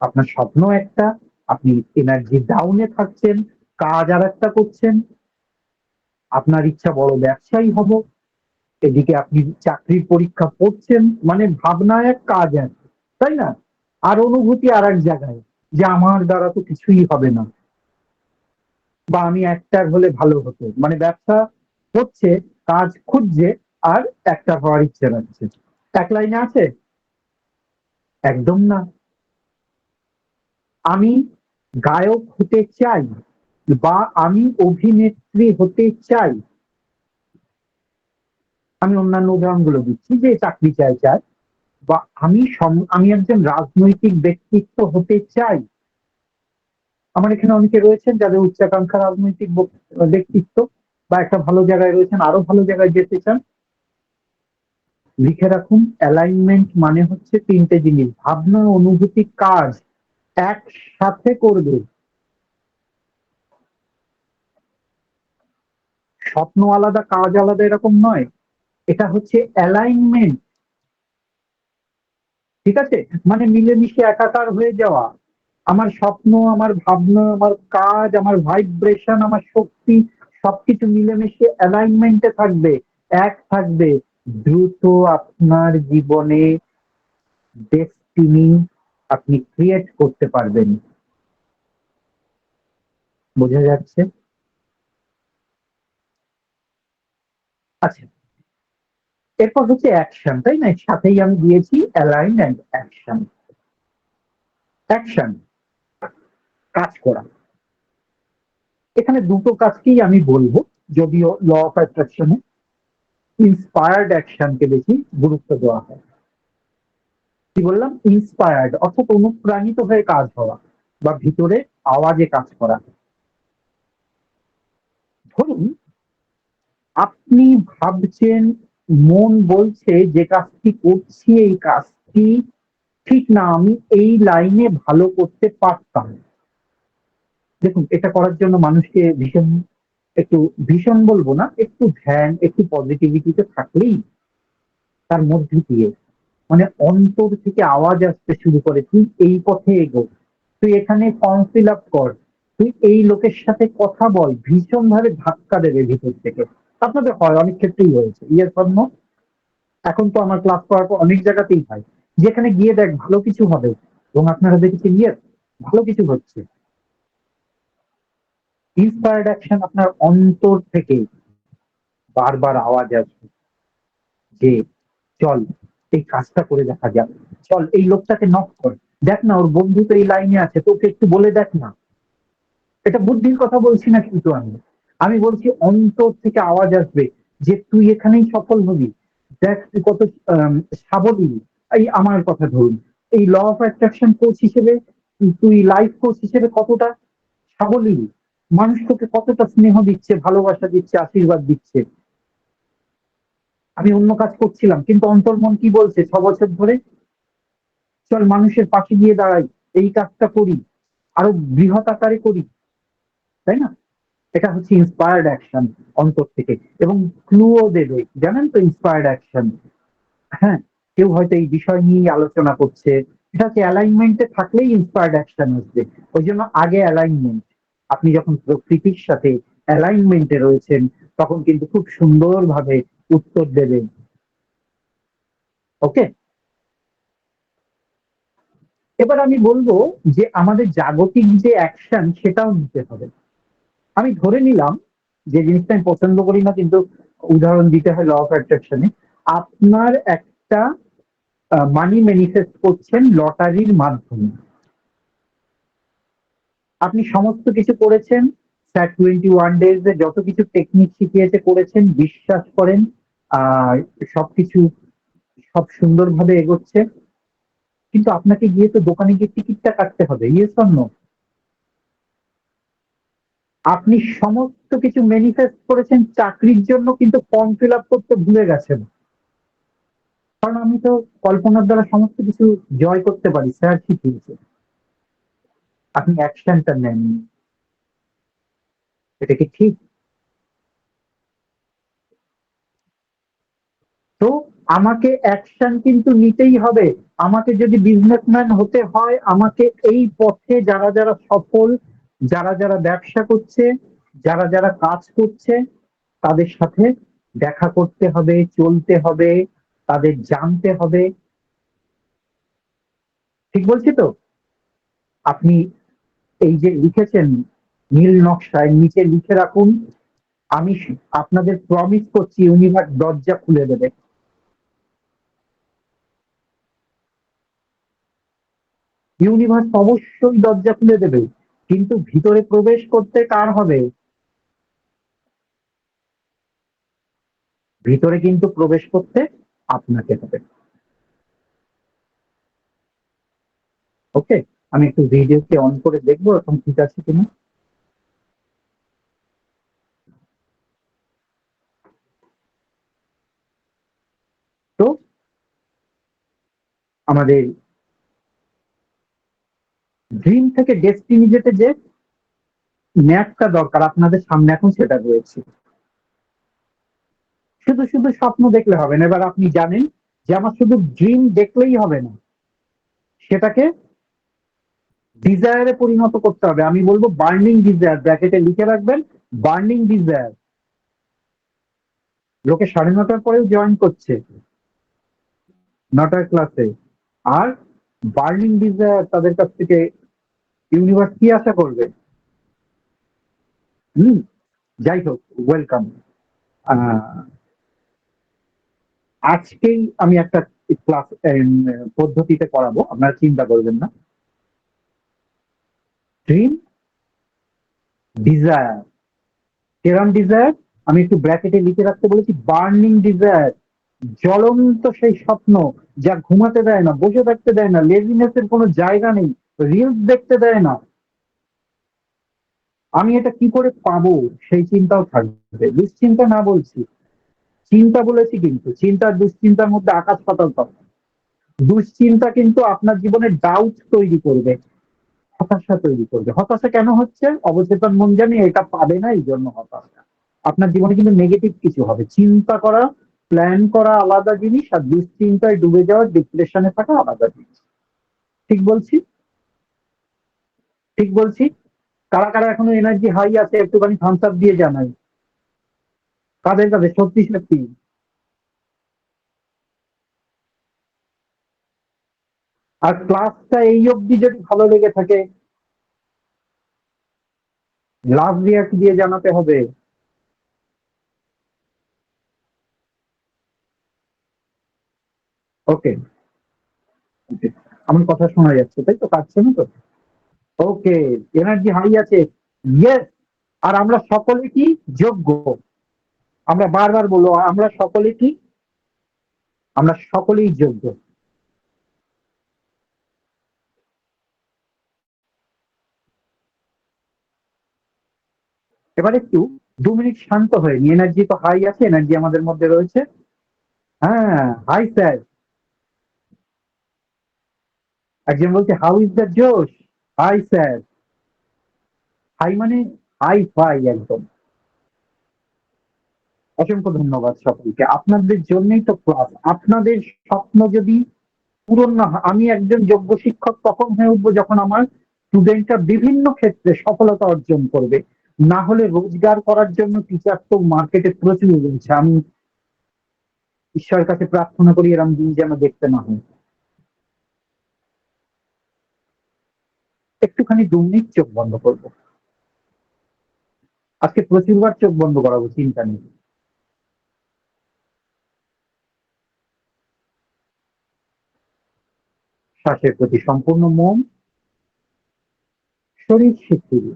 আপনার স্বপ্ন একটা, আপনি এনার্জি ডাউনে থাকছেন, কাজ আর একটা করছেন। আপনার ইচ্ছা বড় ব্যবসায়ী হব, এদিকে আপনি চাকরির পরীক্ষা পড়ছেন, মানে ভাবনা এক কাজ এক, তাই না? আর অনুভূতি আর এক জায়গায়, যে আমার দ্বারা তো কিছুই হবে না, বা আমি একটা হলে ভালো হতো। মানে ব্যবসা হচ্ছে, কাজ খুঁজছে, আর একটা হওয়ার ইচ্ছে রাখছে। এক লাইনে আছে? একদম না। আমি গায়ক হতে চাই, বা আমি অভিনেত্রী হতে চাই। আমি অন্যান্য উদাহরণগুলো দিচ্ছি, যে চাকরি চাই, বা আমি একজন রাজনৈতিক ব্যক্তিত্ব হতে চাই। আমার এখানে অনেকে রয়েছেন যাদের উচ্চাকাঙ্ক্ষা রাজনৈতিক ব্যক্তিত্ব, বা একটা ভালো জায়গায় রয়েছেন, আরো ভালো জায়গায় যেতে চান। লিখে রাখুন, অ্যালাইনমেন্ট মানে হচ্ছে তিনটে জিনিস: ভাবনা, অনুভূতি, কাজ একসাথে করবে। স্বপ্ন আলাদা, কাজ আলাদা, এরকম নয়। এটা হচ্ছে অ্যালাইনমেন্ট। ঠিক আছে? মানে মিলেমিশে একাকার হয়ে যাওয়া। আমার স্বপ্ন, আমার ভাবনা, আমার কাজ, আমার ভাইব্রেশন, আমার শক্তি, সবকিছু মিলেমিশে অ্যালাইনমেন্টে থাকবে, এক থাকবে। দ্রুত আপনার জীবনে ডেস্টিনি আপনি ক্রিয়েট করতে পারবেন। বোঝা যাচ্ছে? আচ্ছা, এরপর হচ্ছে অ্যাকশন, তাই না? এর সাথেই আমি দিয়েছি অ্যালাইন অ্যান্ড অ্যাকশন। অ্যাকশন, কাজ করা। এখানে দুটো কাজকেই আমি বলবো, যদিও ল অফ অ্যাট্রাকশনে ইন্সপায়ার্ড অ্যাকশনকে বেশি গুরুত্ব দেওয়া হয়। কি বললাম? ইন্সপায়ার্ড, অর্থাৎ অনুপ্রাণিত হয়ে কাজ হওয়া, বা ভিতরে আওয়াজে কাজ করা। ধরুন আপনি ভাবছেন, মন বলছে যে কাজটি করছি এই কাজটি ঠিক না, আমি এই লাইনে ভালো করতে পারতাম। দেখুন, এটা করার জন্য মানুষকে একটু ভীষণ বলবো না, একটু ধ্যান, একটু পজিটিভিটিতে থাকলেই তার মধ্যে দিয়ে, মানে অন্তর থেকে আওয়াজ আসতে শুরু করে, তুই এই পথে এগো, তুই এখানে ফর্ম ফিল আপ কর, তুই এই লোকের সাথে কথা বল, ভীষণ ভাবে ধাক্কা দেবে ভিতর থেকে। আপনাদের হয়, অনেক ক্ষেত্রেই হয়েছে, ইয়ের জন্য। এখন তো আমার ক্লাস করার পর অনেক জায়গাতেই হয়, যেখানে গিয়ে দেখ ভালো কিছু হবে, এবং আপনারা দেখেছেন ইয়ে ভালো কিছু হচ্ছে। ইন্সপায়ার্ড অ্যাকশন, আপনার অন্তর থেকে বারবার আওয়াজ আসবে যে চল এই কাজটা করে দেখা যাক, চল এই লোকটাকে নক কর, দেখ না ওর বন্ধু তো এই লাইনে আছে, তোকে একটু বলে দেখ না। এটা বুদ্ধির কথা বলছি না, কিন্তু আমি বলছি অন্তর থেকে আওয়াজ আসবে যে তুই এখানেই সফল হবি, দেখ তুই কত সাবলীল। এই আমার কথা ধরুন, এই ল অফ অ্যাট্রাকশন কোচ হিসেবে, তুই লাইফ কোচ হিসেবে কতটা সাবলীল, মানুষ তোকে কতটা স্নেহ দিচ্ছে, ভালোবাসা দিচ্ছে, আশীর্বাদ দিচ্ছে। আমি অন্য কাজ করছিলাম, কিন্তু অন্তর্মন কি বলছে 6 বছর ধরে? চল মানুষের পাশে গিয়ে দাঁড়াই, এই কাজটা করি, আরো বৃহৎ আকারে করি, তাই না? এটা হচ্ছে ইন্সপায়ার্ড অ্যাকশন, অন্তর থেকে। এবং ক্লুও দেবে, জানেন তো ইন্সপায়ার্ড অ্যাকশন। হ্যাঁ, কেউ হয়তো এই বিষয় নিয়ে আলোচনা করছে, এটা হচ্ছে অ্যালাইনমেন্টে থাকলেই ইন্সপায়ার্ড অ্যাকশন আসবে। ওই জন্য আগে অ্যালাইনমেন্ট। আপনি যখন প্রকৃতির সাথে অ্যালাইনমেন্টে রয়েছেন, তখন কিন্তু খুব সুন্দরভাবে উত্তর দেবেন। ওকে, এবার আমি বলবো যে আমাদের জাগতিক যে অ্যাকশন সেটাও নিতে হবে। আমি ধরে নিলাম, যে জিনিসটা আমি পছন্দ করি না কিন্তু উদাহরণ দিতে হয় ল অফ অ্যাট্রাকশনে, আপনার একটা মানি ম্যানিফেস্ট করছেন লটারির মাধ্যমে। আপনি সমস্ত কিছু করেছেন, স্যার 21 ডেজ যত কিছু টেকনিক শিখিয়েছে করেছেন, বিশ্বাস করেন আর সবকিছু সব সুন্দরভাবে এগোচ্ছে, কিন্তু আপনাকে গিয়ে তো দোকানে গিয়ে টিকিটটা কাটতে হবে, ইয়েস অর নো? আপনি সমস্ত কিছু ম্যানিফেস্ট করেছেন চাকরির জন্য, কিন্তু ফর্ম ফিল আপ করতে ভুলে গেছেন। কারণ আমি তো কল্পনার দ্বারা সমস্ত কিছু জয় করতে পারি, স্যার শিখিয়েছে। আপনি অ্যাকশনটা নেননি, এটা কি ঠিক? তো আমাকে অ্যাকশন কিন্তু নিতেই হবে। আমাকে যদি বিজনেসম্যান হতে হয়, আমাকে এই পথে যারা যারা সফল, যারা যারা ব্যবসা করছে, যারা যারা কাজ করছে, তাদের সাথে দেখা করতে হবে, চলতে হবে, তাদের জানতে হবে। ঠিক বলছি তো? আপনি এই যে লিখেছেন নীল নকশায়, নিচে লিখে রাখুন, আমি আপনাদের প্রমিস করছি ইউনিভার্স দরজা খুলে দেবে। ইউনিভার্স অবশ্যই দরজা খুলে দেবে, কিন্তু ভিতরে প্রবেশ করতে কার হবে? ভিতরে কিন্তু প্রবেশ করতে আপনাকে হবে। ওকে, আমি একটু ভিডিওকে অন করে দেখবো এখন ঠিক আছে কিনা। তো আমাদের ড্রিম থেকে ডেস্টিনি যেতে যে ম্যাপটা দরকার আপনাদের সামনে এখন সেটা রয়েছে। শুধু শুধু স্বপ্ন দেখলে হবে না। এবার আপনি জানেন যে আমার শুধু ড্রিম দেখলেই হবে না, সেটাকে ডিজায়ারে পরিণত করতে হবে। আমি বলবো বার্নিং ডিজায়ার, ব্র্যাকেটে লিখে রাখবেন বার্নিং ডিজায়ার। লোকে 9:30টার পরেও জয়েন করছে 9টার ক্লাসে, আর বার্নিং ডিজায়ার তাদের কাছ থেকে ইউনিভার্স কি আশা করবে? হুম, যাই হোক, ওয়েলকাম। আজকেই আমি একটা ক্লাস পদ্ধতিতে করাবো, আপনারা চিন্তা করবেন না। ড্রিম, ডিজায়ার, কেরাম ডিজায়ার, আমি একটু ব্র্যাকেটে লিখে রাখতে বলেছি বার্নিং ডিজায়ার। জ্বলন্ত সেই স্বপ্ন যা ঘুমাতে দেয় না, বসে থাকতে দেয় না, লেজিনেস এর কোনো জায়গা নেই, রিলস দেখতে দেয় না। আমি এটা কি করে পাবো সেই চিন্তাও থাকবে। দুশ্চিন্তা না বলছি, চিন্তা বলেছি, কিন্তু চিন্তা আর দুশ্চিন্তার মধ্যে আকাশ পাতাল তফাৎ। দুশ্চিন্তা কিন্তু আপনার জীবনে ডাউট তৈরি করবে, হতাশা তৈরি করবে। হতাশা কেন হচ্ছে? অবচেতন মন জানি এটা পাবে না, এই জন্য হতাশা। আপনার জীবনে কিন্তু নেগেটিভ কিছু হবে। চিন্তা করা, প্ল্যান করা আলাদা জিনিস, আর দুশ্চিন্তায় ডুবে যাওয়া, ডিপ্রেশনে থাকা আলাদা জিনিস। ঠিক বলছি? ঠিক বলছি? কারা কারা এখনো এনার্জি হাই আছে একটুখানি থামস আপ দিয়ে জানাই। কাদের কাদের সত্যি সত্যি? আর ক্লাসটা এই অবধি যদি ভালো লেগে থাকে, লাভ রিয়াক্ট দিয়ে জানাতে হবে। ওকে, আমার কথা শোনা যাচ্ছে তাই তো? কাটছে না তো? ওকে, এনার্জি হাই আছে, ইয়েস। আর আমরা সকলে কি যোগ্য? আমরা বারবার বলবো আমরা সকলে কি? আমরা সকলেই যোগ্য। এবার একটু 2 মিনিট শান্ত হয়ে নি। এনার্জি তো হাই আছে, এনার্জি আমাদের মধ্যে রয়েছে। হ্যাঁ, হাই স্যার। একজন বলছে হাউ ইজ দ্য জোশ? Hi sir. হাই মানে হাই ফাই একদম। অসংখ্য ধন্যবাদ সকলকে, আপনাদের জন্যই তো ক্লাস। আপনাদের স্বপ্ন যদি পূরণ না হয়, আমি একজন যোগ্য শিক্ষক তখন হয়ে উঠবো যখন আমার স্টুডেন্টরা বিভিন্ন ক্ষেত্রে সফলতা অর্জন করবে। না হলে রোজগার করার জন্য টিচার তো মার্কেটে প্রচুর রয়েছে। আমি ঈশ্বরের কাছে প্রার্থনা করি এরম দিন যেন দেখতে না হয়। একটুখানি 2 মিনিট চোখ বন্ধ করবো। আজকে প্রচুরবার চোখ বন্ধ করাবো, চিন্তা নেই। শ্বাসের প্রতি সম্পূর্ণ মন, শরীর শিথিল।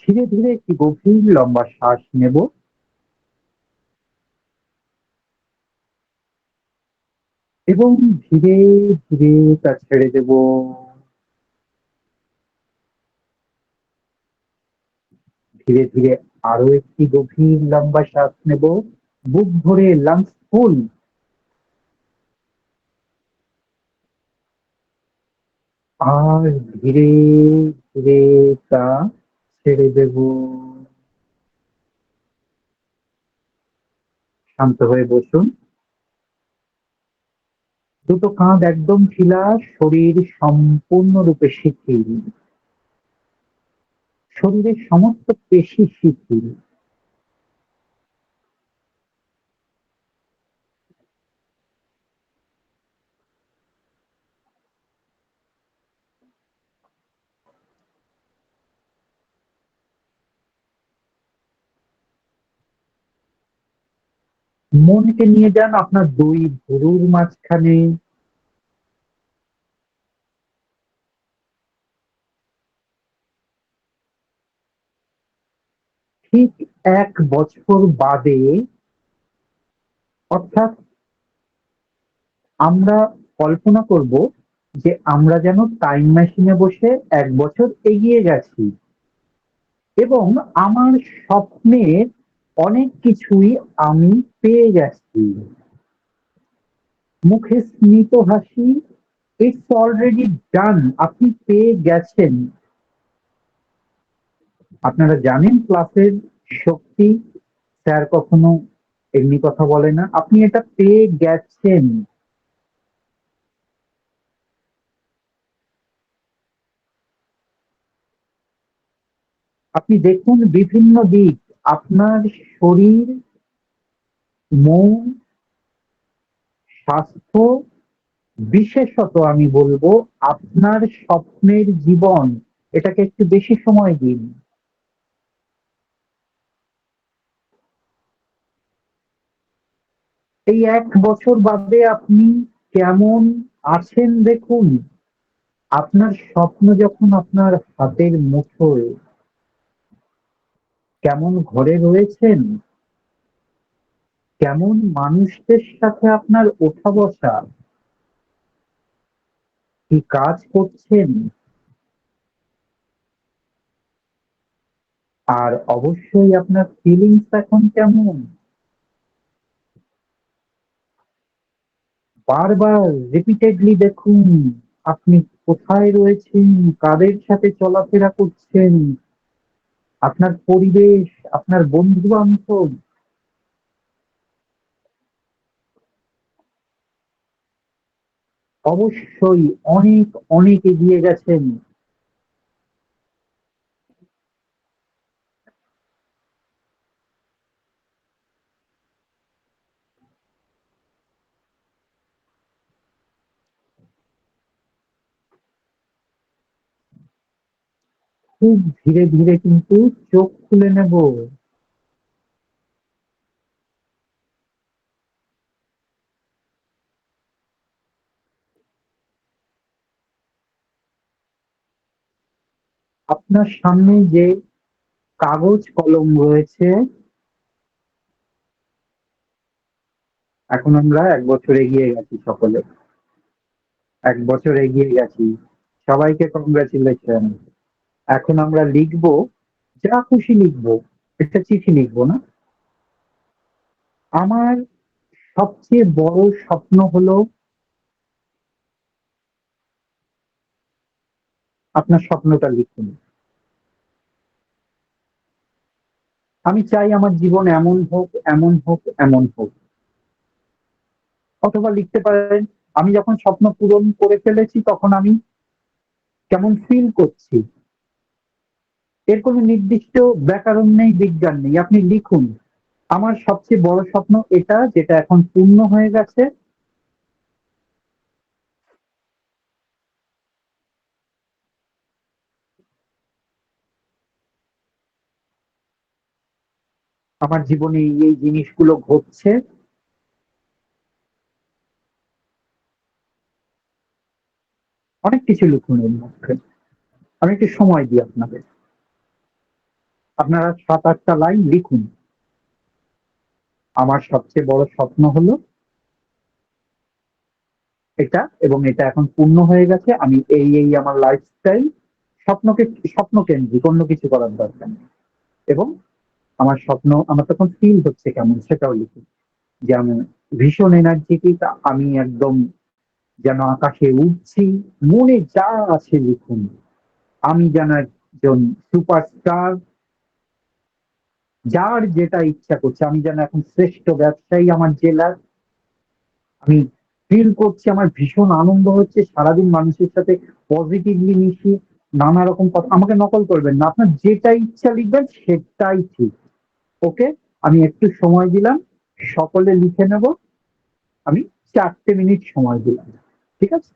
ধীরে ধীরে একটি গভীর লম্বা শ্বাস নেব এবং ধীরে ধীরে তা ছেড়ে দেব। ধীরে ধীরে আরো একটি গভীর লম্বা শ্বাস নেব, বুক ভরে, লাংস ফুল। আর ধীরে ধীরে তা ছেড়ে দেব। শান্ত হয়ে বসুন। দুটো কাঁধ একদম ঢিলা, শরীর সম্পূর্ণরূপে শিথিল, শরীরের সমস্ত পেশি শিথিল। মনকে নিয়ে যান আপনার দুই ভুরুর মাঝখানে। ঠিক 1 বছর বাদে, অর্থাৎ আমরা কল্পনা করব যে আমরা যেন টাইম মেশিনে বসে 1 বছর এগিয়ে গেছি এবং আমার স্বপ্নের অনেক কিছুই আমি পেয়ে গেছি। মুখে স্মিত হাসি, ইটস অলরেডি ডান, আপনি পেয়ে গেছেন। আপনারা জানেন ক্লাসের শক্তি, স্যার কখনো এমনি কথা বলে না। আপনি এটা পেয়ে গেছেন। আপনি দেখুন বিভিন্ন দিক, আপনার শরীর, মন, স্বাস্থ্য, বিশেষত আমি বলবো আপনার স্বপ্নের জীবন, এটাকে একটু বেশি সময় দিন। এই 1 বছর বাদে আপনি কেমন আছেন দেখুন। আপনার স্বপ্ন যখন আপনার হাতের মুঠোয়, কেমন ঘরে রয়েছেন, কেমন মানুষদের সাথে আপনার ওঠা বসা, কি কাজ করছেন, আর অবশ্যই আপনার ফিলিংস এখন কেমন। বারবার রিপিটেডলি দেখুন আপনি কোথায় রয়েছেন, কাদের সাথে চলাফেরা করছেন, আপনার পরিবেশ, আপনার বন্ধু বান্ধব। অবশ্যই অনেক অনেক এগিয়ে গেছেন। খুব ধীরে ধীরে কিন্তু চোখ খুলে নেব। আপনার সামনে যে কাগজ কলম রয়েছে, এখন আমরা 1 বছর এগিয়ে গেছি সকলে। 1 বছর এগিয়ে গেছি, সবাইকে কংগ্রাচুলেশন। এখন আমরা লিখবো, যা খুশি লিখবো, একটা চিঠি লিখবো না। আমার সবচেয়ে বড় স্বপ্ন হলো, আপনার স্বপ্নটা লিখুন। আমি চাই আমার জীবন এমন হোক, এমন হোক, এমন হোক। অথবা লিখতে পারেন, আমি যখন স্বপ্ন পূরণ করে ফেলেছি তখন আমি কেমন ফিল করছি। এর কোনো নির্দিষ্ট ব্যাকরণ নেই, বিজ্ঞান নেই, আপনি লিখুন। আমার সবচেয়ে বড় স্বপ্ন এটা, যেটা এখন পূর্ণ হয়ে গেছে। আমার জীবনে এই এই জিনিসগুলো ঘটছে। অনেক কিছু লিখুন এর মধ্যে। আমি একটু সময় দিই আপনাদের। আপনারা 7-8টা লাইন লিখুন। আমার সবচেয়ে বড় স্বপ্ন হলো এটা, এবং এটা এখন পূর্ণ হয়ে গেছে। আমি এই এই আমার লাইফস্টাইল, স্বপ্নকে স্বপ্ন কেন্দ্রিক, অন্য কিছু করার দরকার নেই। এবং আমার স্বপ্ন, আমার তখন ফিল হচ্ছে কেমন, সেটাও লিখুন। যে আমি ভীষণ এনার্জেটিক, আমি একদম যেন আকাশে উঠছি। মনে যা আছে লিখুন। আমি যেন একজন সুপারস্টার, যার যেটা ইচ্ছা করছে। আমি যেন এখন শ্রেষ্ঠ ব্যবসায়ী আমার জেলার, আমি ফিল করছি, আমার ভীষণ আনন্দ হচ্ছে। সারাদিন মানুষের সাথে পজিটিভলি মিশি, নানা রকম কথা। আমাকে নকল করবেন না, আপনার যেটা ইচ্ছা লিখবেন সেটাই ঠিক। ওকে, আমি একটু সময় দিলাম, সকলে লিখে নেব। আমি 4 মিনিট সময় দিলাম, ঠিক আছে?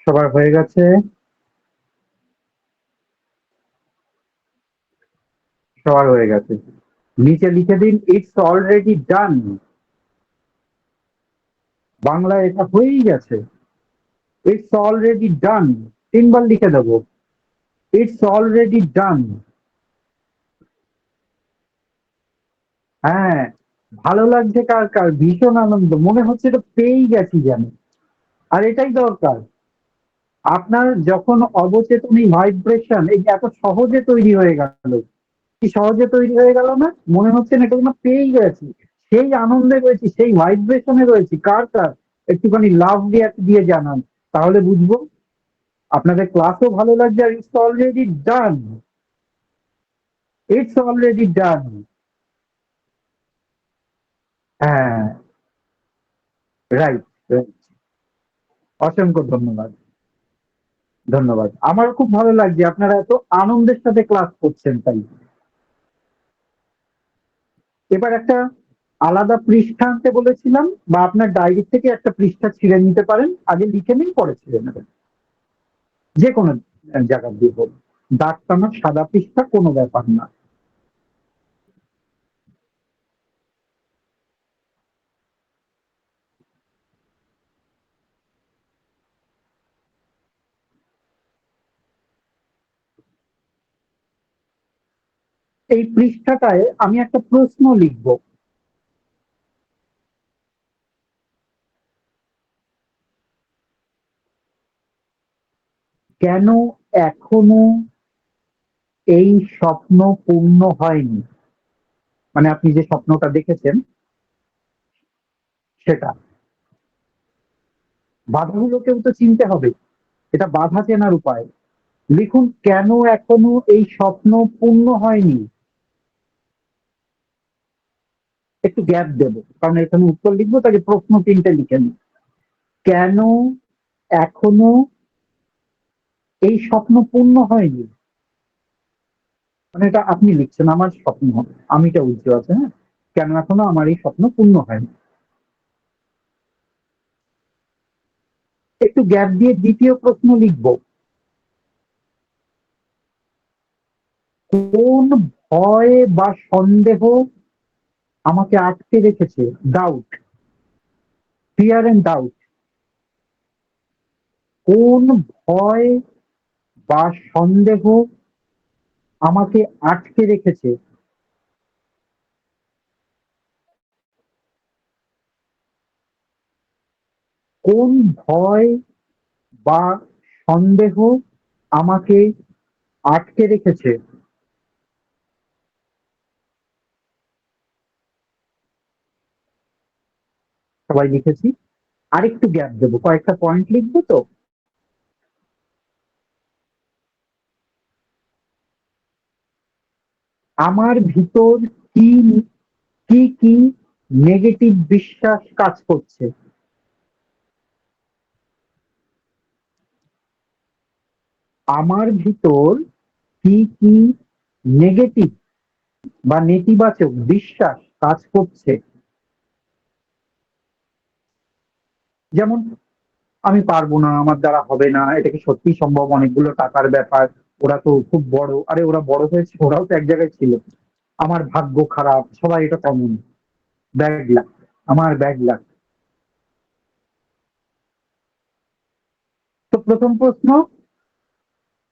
সবার হয়ে গেছে? সবার হয়ে গেছে, নিচে লিখে দিন ইটস অলরেডি ডান। বাংলায় এটা হয়েই গেছে, ইটস অলরেডি ডান। 3বার লিখে দেবো, ইটস অলরেডি ডান। হ্যাঁ, ভালো লাগছে কার কার? ভীষণ আনন্দ, মনে হচ্ছে এটা পেয়েই গেছি যেন। আর এটাই দরকার। আপনার যখন অবচেতনী ভাইব্রেশন এই এত সহজে তৈরি হয়ে গেল, কি সহজে তৈরি হয়ে গেল না? মনে হচ্ছে না এটা কোনো পেয়েই গেছি, সেই আনন্দে রয়েছি, সেই ভাইব্রেশনে রয়েছি। কার কার একটুখানি লাভ রিয়াক্ট দিয়ে জানান, তাহলে বুঝবো আপনাদের ক্লাসও ভালো লাগছে। আর it's already done, it's already done. হ্যাঁ, রাইট, রাইট। অসংখ্য ধন্যবাদ, ধন্যবাদ। আমারও খুব ভালো লাগছে আপনারা এত আনন্দের সাথে ক্লাস করছেন। তাই এবার একটা আলাদা পৃষ্ঠা আনতে বলেছিলাম, বা আপনার ডায়েরি থেকে একটা পৃষ্ঠা ছিঁড়ে নিতে পারেন। আগে লিখে নিন, পরে ছিঁড়ে নেবেন, যে কোনো জায়গা দিয়ে বলুন। দাগ টানা সাদা পৃষ্ঠা কোনো ব্যাপার না। এই পৃষ্ঠাটায় আমি একটা প্রশ্ন লিখব। কেন এখনো এই স্বপ্ন পূর্ণ হয়নি? মানে আপনি যে স্বপ্নটা দেখেছেন সেটা। বাধাগুলোকেও তো চিনতে হবে, এটা বাধা চেনার উপায়। লিখুন, কেন এখনো এই স্বপ্ন পূর্ণ হয়নি। একটু গ্যাপ দেব, কারণ এখানে উত্তর লিখবো, তাকে প্রশ্ন 3টে লিখে নিই। কেন এখনো এই স্বপ্ন পূর্ণ হয়নি? মানে এটা আপনি লিখছেন, আমার স্বপ্ন, আমিটা উজ্জ্বল আছে, হ্যাঁ। কেন এখনো আমার এই স্বপ্ন পূর্ণ হয়নি। একটু গ্যাপ দিয়ে দ্বিতীয় প্রশ্ন লিখব। কোন ভয় বা সন্দেহ আমাকে আটকে রেখেছে? Doubt, fear and doubt. কোন ভয় বা সন্দেহ আমাকে আটকে রেখেছে? কোন ভয় বা সন্দেহ আমাকে আটকে রেখেছে? সবাই লিখেছি। আরেকটু গ্যাপ দেবো, কয়েকটা পয়েন্ট লিখবো তো। আমার ভিতর কি কি কি নেগেটিভ বিশ্বাস কাজ করছে? আমার ভিতর কি কি নেগেটিভ বা নেতিবাচক বিশ্বাস কাজ করছে? যেমন, আমি পারবো না, আমার দ্বারা হবে না, এটা কি সত্যি সম্ভব, অনেকগুলো টাকার ব্যাপার, ওরা তো খুব বড়, আরে ওরা বড় হয়েছে, ওরাও তো এক জায়গায় ছিল, আমার ভাগ্য খারাপ, সবাই এটা কমন, ব্যাড লাক, আমার ব্যাড লাক। তো প্রথম প্রশ্ন,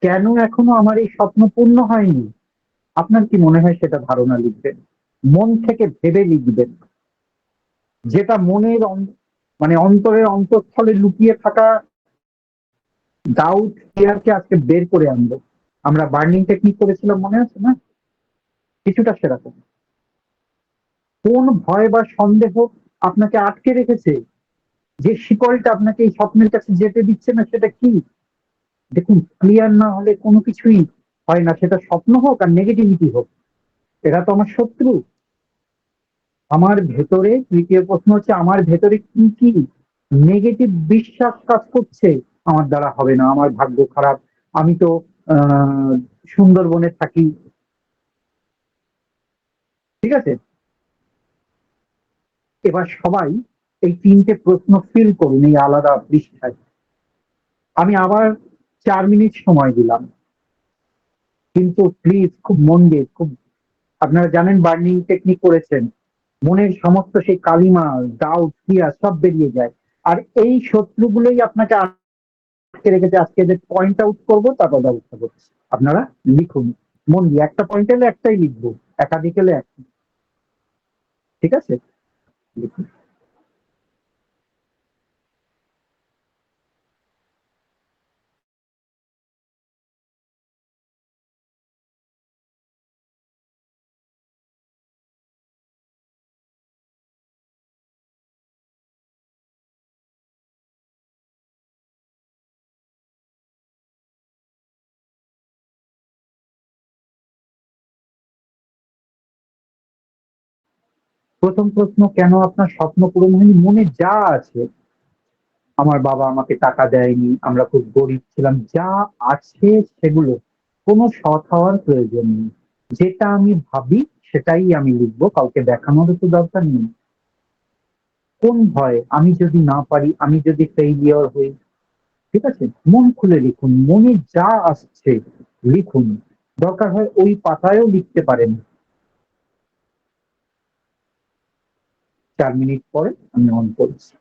কেন এখনো আমার এই স্বপ্ন পূর্ণ হয়নি? আপনার কি মনে হয় সেটা ধারণা লিখবেন, মন থেকে ভেবে লিখবেন। যেটা মনের মানে অন্তরের অন্তঃস্থলে লুকিয়ে থাকা ডাউট, ফিয়ারকে আজকে বের করে আনবো। আমরা বার্নিং টেকনিক করেছিলাম, মনে আছে না? কিছুটা সেরকম। কোন ভয় বা সন্দেহ আপনাকে আটকে রেখেছে? যে শিকলটা আপনাকে এই স্বপ্নের কাছে যেতে দিচ্ছে না, সেটা কি? দেখুন, ক্লিয়ার না হলে কোনো কিছুই হয় না, সেটা স্বপ্ন হোক আর নেগেটিভিটি হোক। এরা তো আমার শত্রু। আমার ভেতরে, তৃতীয় প্রশ্ন হচ্ছে, আমার ভেতরে কি কি নেগেটিভ বিশ্বাস কাজ করছে? আমার দ্বারা হবে না, আমার ভাগ্য খারাপ, আমি তো সুন্দরবনে থাকি। ঠিক আছে, এবার সবাই এই 3টে প্রশ্ন ফিল করুন এই আলাদা পৃষ্ঠায়। আমি আবার 4 মিনিট সময় দিলাম, কিন্তু প্লিজ খুব মন দিয়ে, খুব, আপনারা জানেন বার্নিং টেকনিক করেছেন, মনের সমস্ত সেই কালিমা, ডাউট, ফিয়ার সব বেরিয়ে যায়। আর এই শত্রুগুলোই আপনাকে আটকে রেখেছে। আজকে যে পয়েন্ট আউট করবো তারপর ব্যবস্থা করছি। আপনারা লিখুন মন দিয়ে, একটা পয়েন্ট এলে একটাই লিখবো, একাধিক এলে একটা। ঠিক আছে, লিখুন। প্রথম প্রশ্ন, কেন আপনার স্বপ্ন পূরণ হয়নি? মনে যা আছে, আমার বাবা আমাকে টাকা দেয়নি, আমরা খুব গরিব ছিলাম, যা আছে সেগুলো, কোনো সৎ হওয়ার প্রয়োজন নেই। যেটা আমি ভাবি সেটাই আমি লিখবো, কাউকে দেখানোর তো দরকার নেই। কোন ভয়? আমি যদি না পারি, আমি যদি ফেইলিওর হই। ঠিক আছে, মন খুলে লিখুন, মনে যা আসছে লিখুন, দরকার হয় ওই পাতায়ও লিখতে পারেন। 4 মিনিট পরে আমি অন করছি।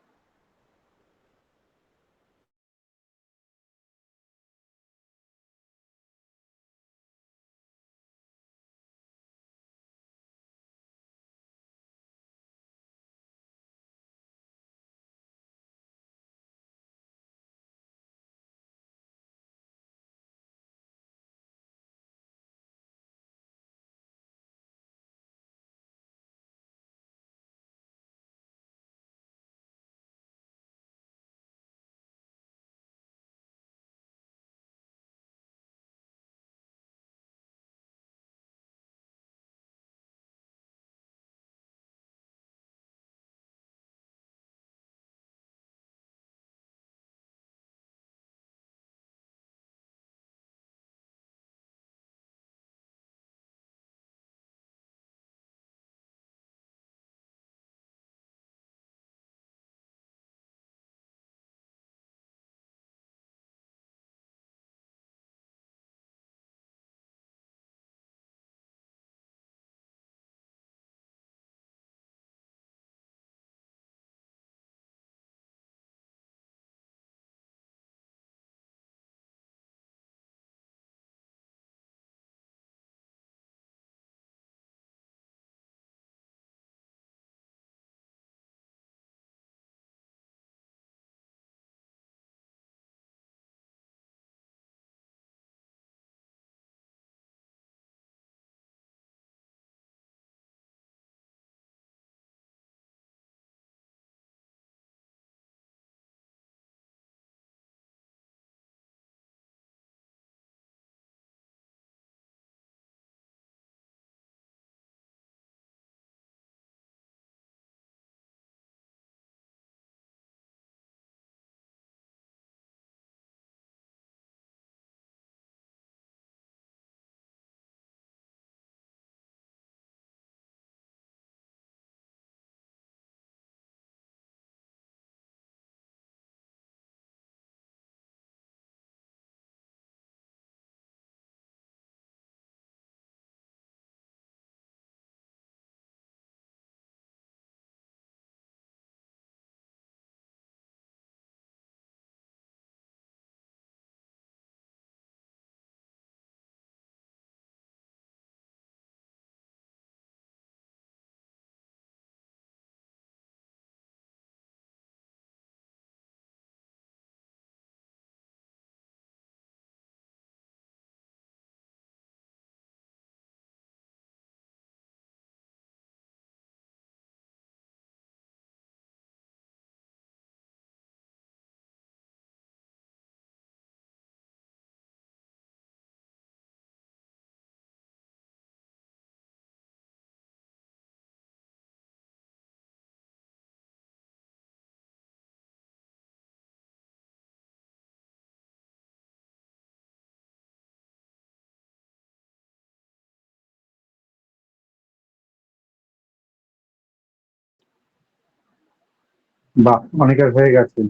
বাহ, অনেকের হয়ে গেছে।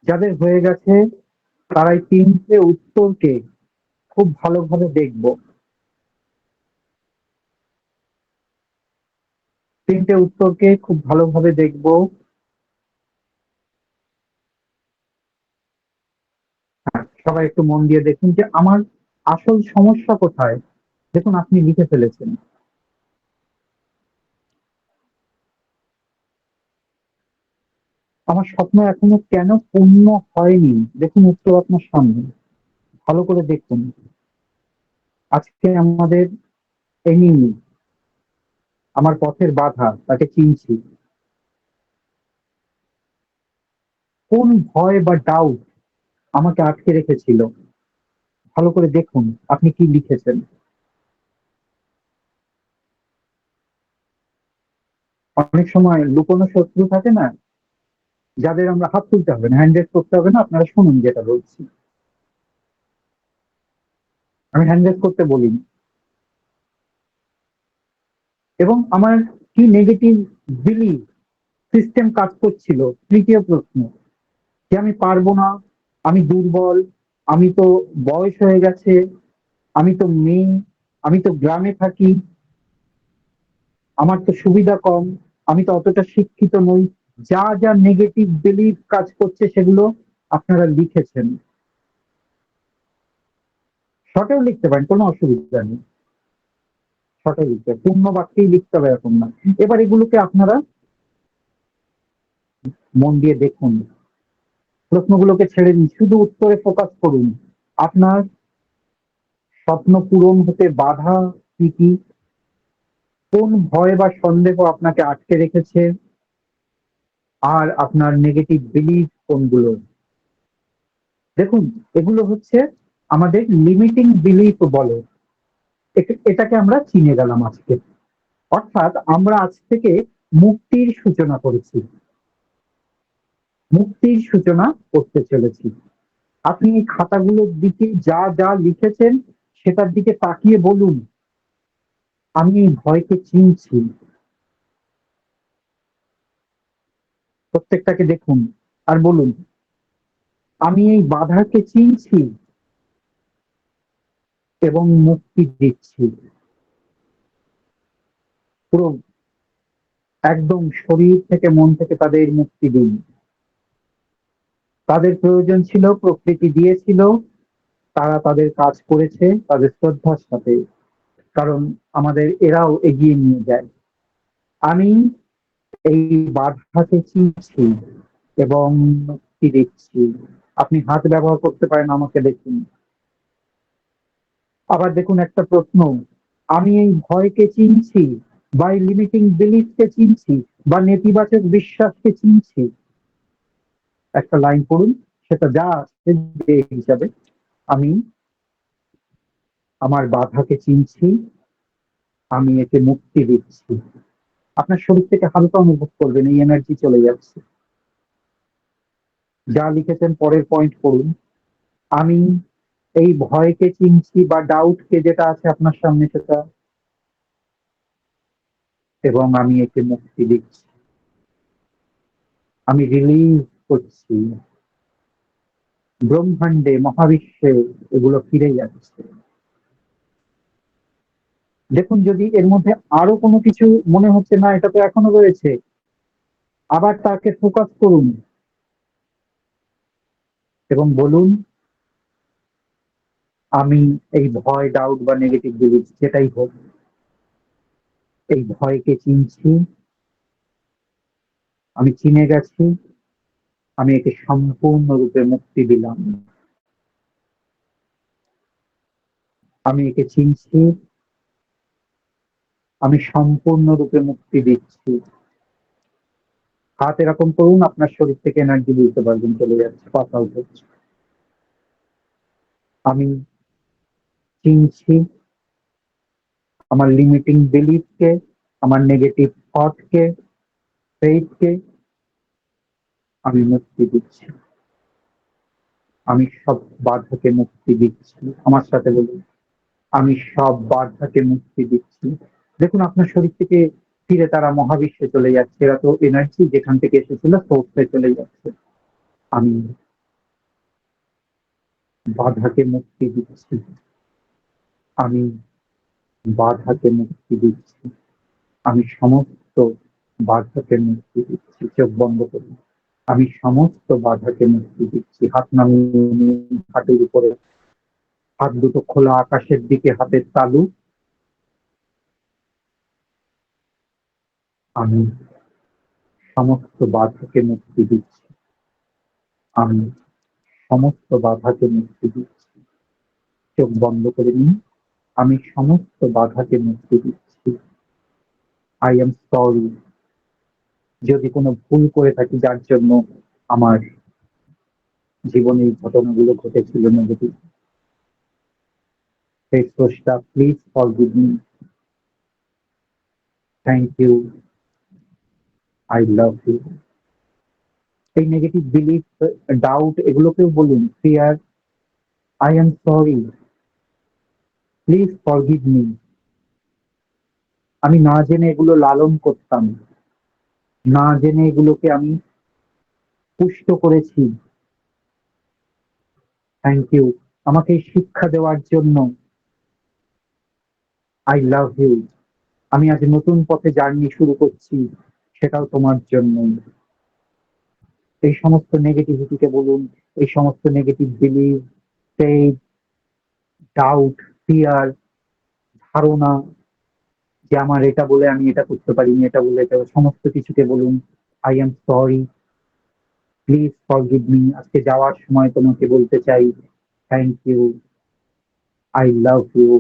যাদের হয়ে গেছে তারাই 3টে উত্তরকে খুব ভালোভাবে দেখবো। 3টে উত্তরকে খুব ভালোভাবে দেখবো। সবাই একটু মন দিয়ে দেখুন যে আমার আসল সমস্যা কোথায়। দেখুন আপনি লিখে ফেলেছেন। আমার স্বপ্ন এখনো কেন পূর্ণ হয়নি। দেখুন উত্তর আপনার সামনে, ভালো করে দেখুন। আজকে আমাদের এনিমি, আমার পথের বাধা, তাকে চিনছি। কোন ভয় বা ডাউট আমাকে আটকে রেখেছিল, ভালো করে দেখুন আপনি কি লিখেছেন। অনেক সময় লুকোনো শত্রু থাকে না, যাদের আমরা হাত তুলতে হবে না, হ্যান্ড রেজ করতে হবে না। আপনারা শুনুন যেটা বলছি, আমি হ্যান্ড রেজ করতে বলিনি। এবং আমার কি নেগেটিভ বিলিভ সিস্টেম কাজ করছিল। তৃতীয় প্রশ্ন, যে আমি পারবো না, আমি দুর্বল, আমি তো বয়স হয়ে গেছে, আমি তো মেয়ে, আমি তো গ্রামে থাকি, আমার তো সুবিধা কম, আমি তো অতটা শিক্ষিত নই, যা যা নেগেটিভ বিলিফ কাজ করছে সেগুলো আপনারা লিখেছেন। শর্টেও লিখতে পারেন, কোনো অসুবিধা নেই, শর্টে লিখতে পূর্ণ বাক্যেই লিখতে হবে এরকম না। এবার এগুলোকে আপনারা মন দিয়ে দেখুন, প্রশ্নগুলোকে ছেড়ে দিন, শুধু উত্তরে ফোকাস করুন। আপনার স্বপ্ন পূরণ হতে বাধা কি কি, কোন ভয় বা সন্দেহ আপনাকে আটকে রেখেছে, আর আপনার নেগেটিভ বিলিফ কোনগুলো। দেখুন, এগুলো হচ্ছে আমাদের লিমিটিং বিলিফ বলে, এটাকে আমরা চিনে গেলাম আজকে। অর্থাৎ আমরা আজ থেকে মুক্তির সূচনা করেছি, মুক্তির সূচনা করতে চলেছি। আপনি এই খাতাগুলোর দিকে যা যা লিখেছেন সেটার দিকে তাকিয়ে বলুন, আমি এই ভয়কে চিনছি। প্রত্যেকটাকে দেখুন আর বলুন, আমি এই বাধাকে চিনছি এবং মুক্তি দিচ্ছি। পুরো একদম শরীর থেকে মন থেকে তাদের মুক্তি দিন। তাদের প্রয়োজন ছিল, প্রকৃতি দিয়েছিল, তারা তাদের কাজ করেছে তাদের শ্রদ্ধার সাথে, কারণ আমাদের এরাও এগিয়ে নিয়ে যায়। আমি এই বাধাকে চিনছি এবং মুক্তি দিচ্ছি। আপনি হাত ব্যবহার করতে পারেন, আমাকে দেখুন। আবার দেখুন একটা প্রশ্ন, আমি এই ভয়কে চিনছি বা এই লিমিটিং বিলিফকে চিনছি বা নেতিবাচক বিশ্বাসকে চিনছি। একটা লাইন পড়ুন, সেটা যা আছে যে হিসাবে, আমি আমার বাধাকে চিনছি, আমি একে মুক্তি দিচ্ছি। আপনার শরীর থেকে হালকা অনুভব করবেন, এই এনার্জি চলে যাচ্ছে। যা লিখেছেন পরের পয়েন্ট পড়ুন, আমি এই ভয়কে চিনছি বা ডাউটকে, যেটা আছে আপনার সামনে সেটা, এবং আমি একে মুক্তি দিচ্ছি। আমি রিলিজ করছি। ব্রহ্মাণ্ডে, মহাবিশ্বে এগুলো ফিরে যাচ্ছে। দেখুন, যদি এর মধ্যে আরো কোনো কিছু মনে হচ্ছে না এটা তো এখনো রয়েছে, আবার তাকে ফোকাস করুন এবং বলুন, আমি এই ভয়, ডাউট বা নেগেটিভ বিলিফ যেটাই হোক, এই ভয়কে চিনছি, আমি চিনে গেছি, আমি একে সম্পূর্ণরূপে মুক্তি দিলাম। আমি একে চিনছি, আমি সম্পূর্ণরূপে মুক্তি দিচ্ছি। হাত এরকম করুন, আপনার শরীর থেকে এনার্জি বুঝতে পারবেন চলে যাচ্ছে, কথা উঠছে। আমি চিনছি আমার লিমিটিং বিলিফকে, আমার নেগেটিভ থটকে, ফেইথকে, আমি মুক্তি দিচ্ছি। আমি সব বাধাকে মুক্তি দিচ্ছি। আমার সাথে বলুন, আমি সব বাধাকে মুক্তি দিচ্ছি। দেখুন, আপনার শরীর থেকে ফিরে তারা মহাবিশ্বে চলে যাচ্ছে। এরা তো এনার্জি যেখান থেকে এসেছিল সোর্সে চলে যাচ্ছে। আমি বাধাকে মুক্তি দিচ্ছি, আমি বাধাকে মুক্তি দিচ্ছি, আমি সমস্ত বাধাকে মুক্তি দিচ্ছি। চোখ বন্ধ করুন। আমি সমস্ত বাধাকে মুক্তি দিচ্ছি। হাত নামিয়ে নিন হাতের উপরে, হাত দুটো খোলা আকাশের দিকে, হাতের তালু। আমি সমস্ত বাধাকে মুক্তি দিচ্ছি, আমি সমস্ত বাধাকে মুক্তি দিচ্ছি। চোখ বন্ধ করে নিন। আমি সমস্ত বাধাকে মুক্তি দিচ্ছি। আই এম সরি, যদি কোনো ভুল করে থাকি যার জন্য আমার জীবনে এই ঘটনাগুলো ঘটেছিল নেগেটিভ। সেই স্রষ্টা, please forgive me, thank you, I love you. এই নেগেটিভ বিলিফ, ডাউট, এগুলোকেও বলুন, fear, I am sorry, please forgive me. আমি না জেনে এগুলো লালন করতাম, না জেনে এগুলোকে আমি পুষ্ট করেছি, থ্যাংক ইউ আমাকে এই শিক্ষা দেওয়ার জন্য। I love you. আমি আজ নতুন পথে জার্নি শুরু করছি, সেটাও তোমার জন্য। এই সমস্ত নেগেটিভিটিকে বলুন, এই সমস্ত negative believe, faith, doubt, fear, ধারণা যে আমার এটা বলে আমি এটা করতে পারিনি, এটা বলে এটা, সমস্ত কিছুকে বলুন I am sorry, please forgive me. আজকে যাওয়ার সময় তোমাকে বলতে চাই thank you, I love you,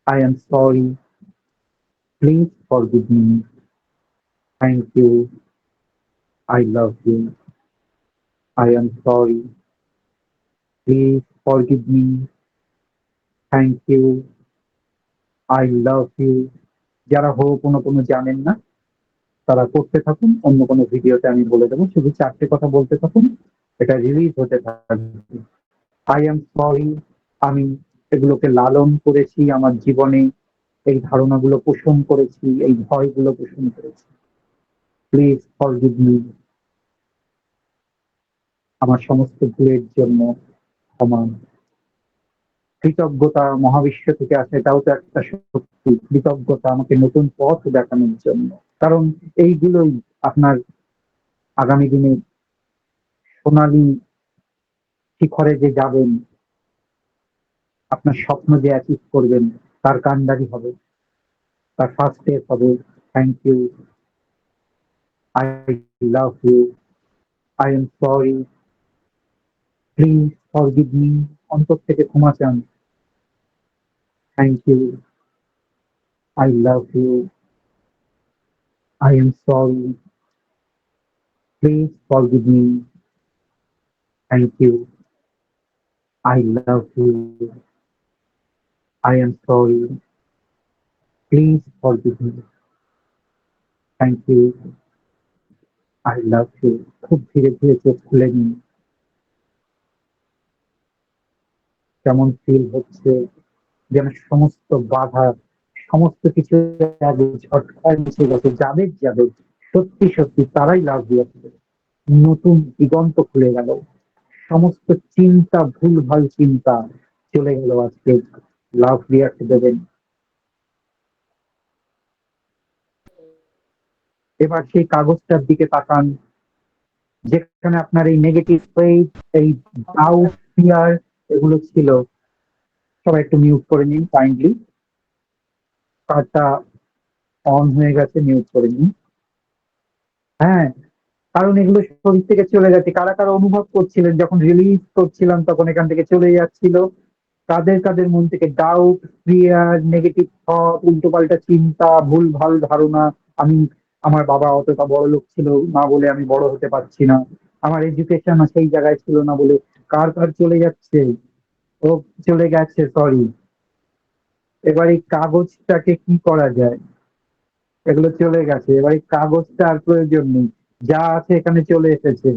I am sorry, please forgive me, thank you, I love you, I am sorry, please forgive me, thank you, I love you. যারা কোনো জানেন না তারা করতে থাকুন, অন্য কোনো ভিডিওতে আমি বলে দেবো, শুধু 4টে কথা বলতে থাকুন, এটা রিলিজ হতে থাকবে। আই এম সরি, আমি এগুলোকে লালন করেছি আমার জীবনে, এই ধারণাগুলো পোষণ করেছি, এই ভয়গুলো পোষণ করেছি। প্লিজ ফরগিভ মি, আমার সমস্ত ভুলের জন্য ক্ষমা। কৃতজ্ঞতা মহাবিশ্ব থেকে আসে, এটাও তো একটা শক্তি। কৃতজ্ঞতা আমাকে নতুন পথ দেখানোর জন্য, কারণ এইগুলোই আপনার আগামী দিনে সোনালী শিখরে যে যাবেন, আপনার স্বপ্ন যে অ্যাচিভ করবেন, তার কান্ডারি হবে, তার ফার্স্ট স্টেপ হবে thank you, I love you, I am sorry, please forgive me, অন্তর থেকে ক্ষমা চান, thank you, I love you, I am sorry, please forgive me, thank you, I love you, I am sorry, please forgive me, thank you, I love you. খুব ধীরে ধীরে চোখ খুলে নিন। কেমন ফিল হচ্ছে, যেন সমস্ত বাধা, সমস্ত কিছু আগে ঝটকায় মিশে গেছে। যাদের যাদের সত্যি সত্যি তারাই লাভ দিয়েছে, নতুন দিগন্ত খুলে গেল, সমস্ত চিন্তা, ভুলভাল চিন্তা চলে গেল। আজকে লাভ রিয়াক্ট দেবেন। এবার সেই কাগজটার দিকে তাকান, যেখানে আপনার এই নেগেটিভ ফেথ, এই ডাউট, ফিয়ার এগুলো ছিল। সবাই একটু মিউট করে নিন কাইন্ডলি। কার্ডটা অন হয়ে গেছে, মিউট করে নিন। হ্যাঁ, কারণ এগুলো শরীর থেকে চলে গেছে। কারা কারা অনুভব করছিলেন যখন রিলিজ করছিলাম তখন এখান থেকে চলে যাচ্ছিল? কাদের কাদের মন থেকে ডাউট, ফিয়ার, নেগেটিভ থট, উল্টোপাল্টা চিন্তা, ভুলভাল ধারণা, আমি, আমার বাবা অতটা বড় লোক ছিল না বলে আমি বড় হতে পারছি না, আমার এডুকেশন সেই জায়গায় ছিল না বলে, কার কার চলে যাচ্ছে? ও চলে গেছে, সরি। এবার এই কাগজটাকে কি করা যায়? এগুলো চলে গেছে, এবার এই কাগজটা আর প্রয়োজন নেই, যা আছে এখানে চলে এসেছে।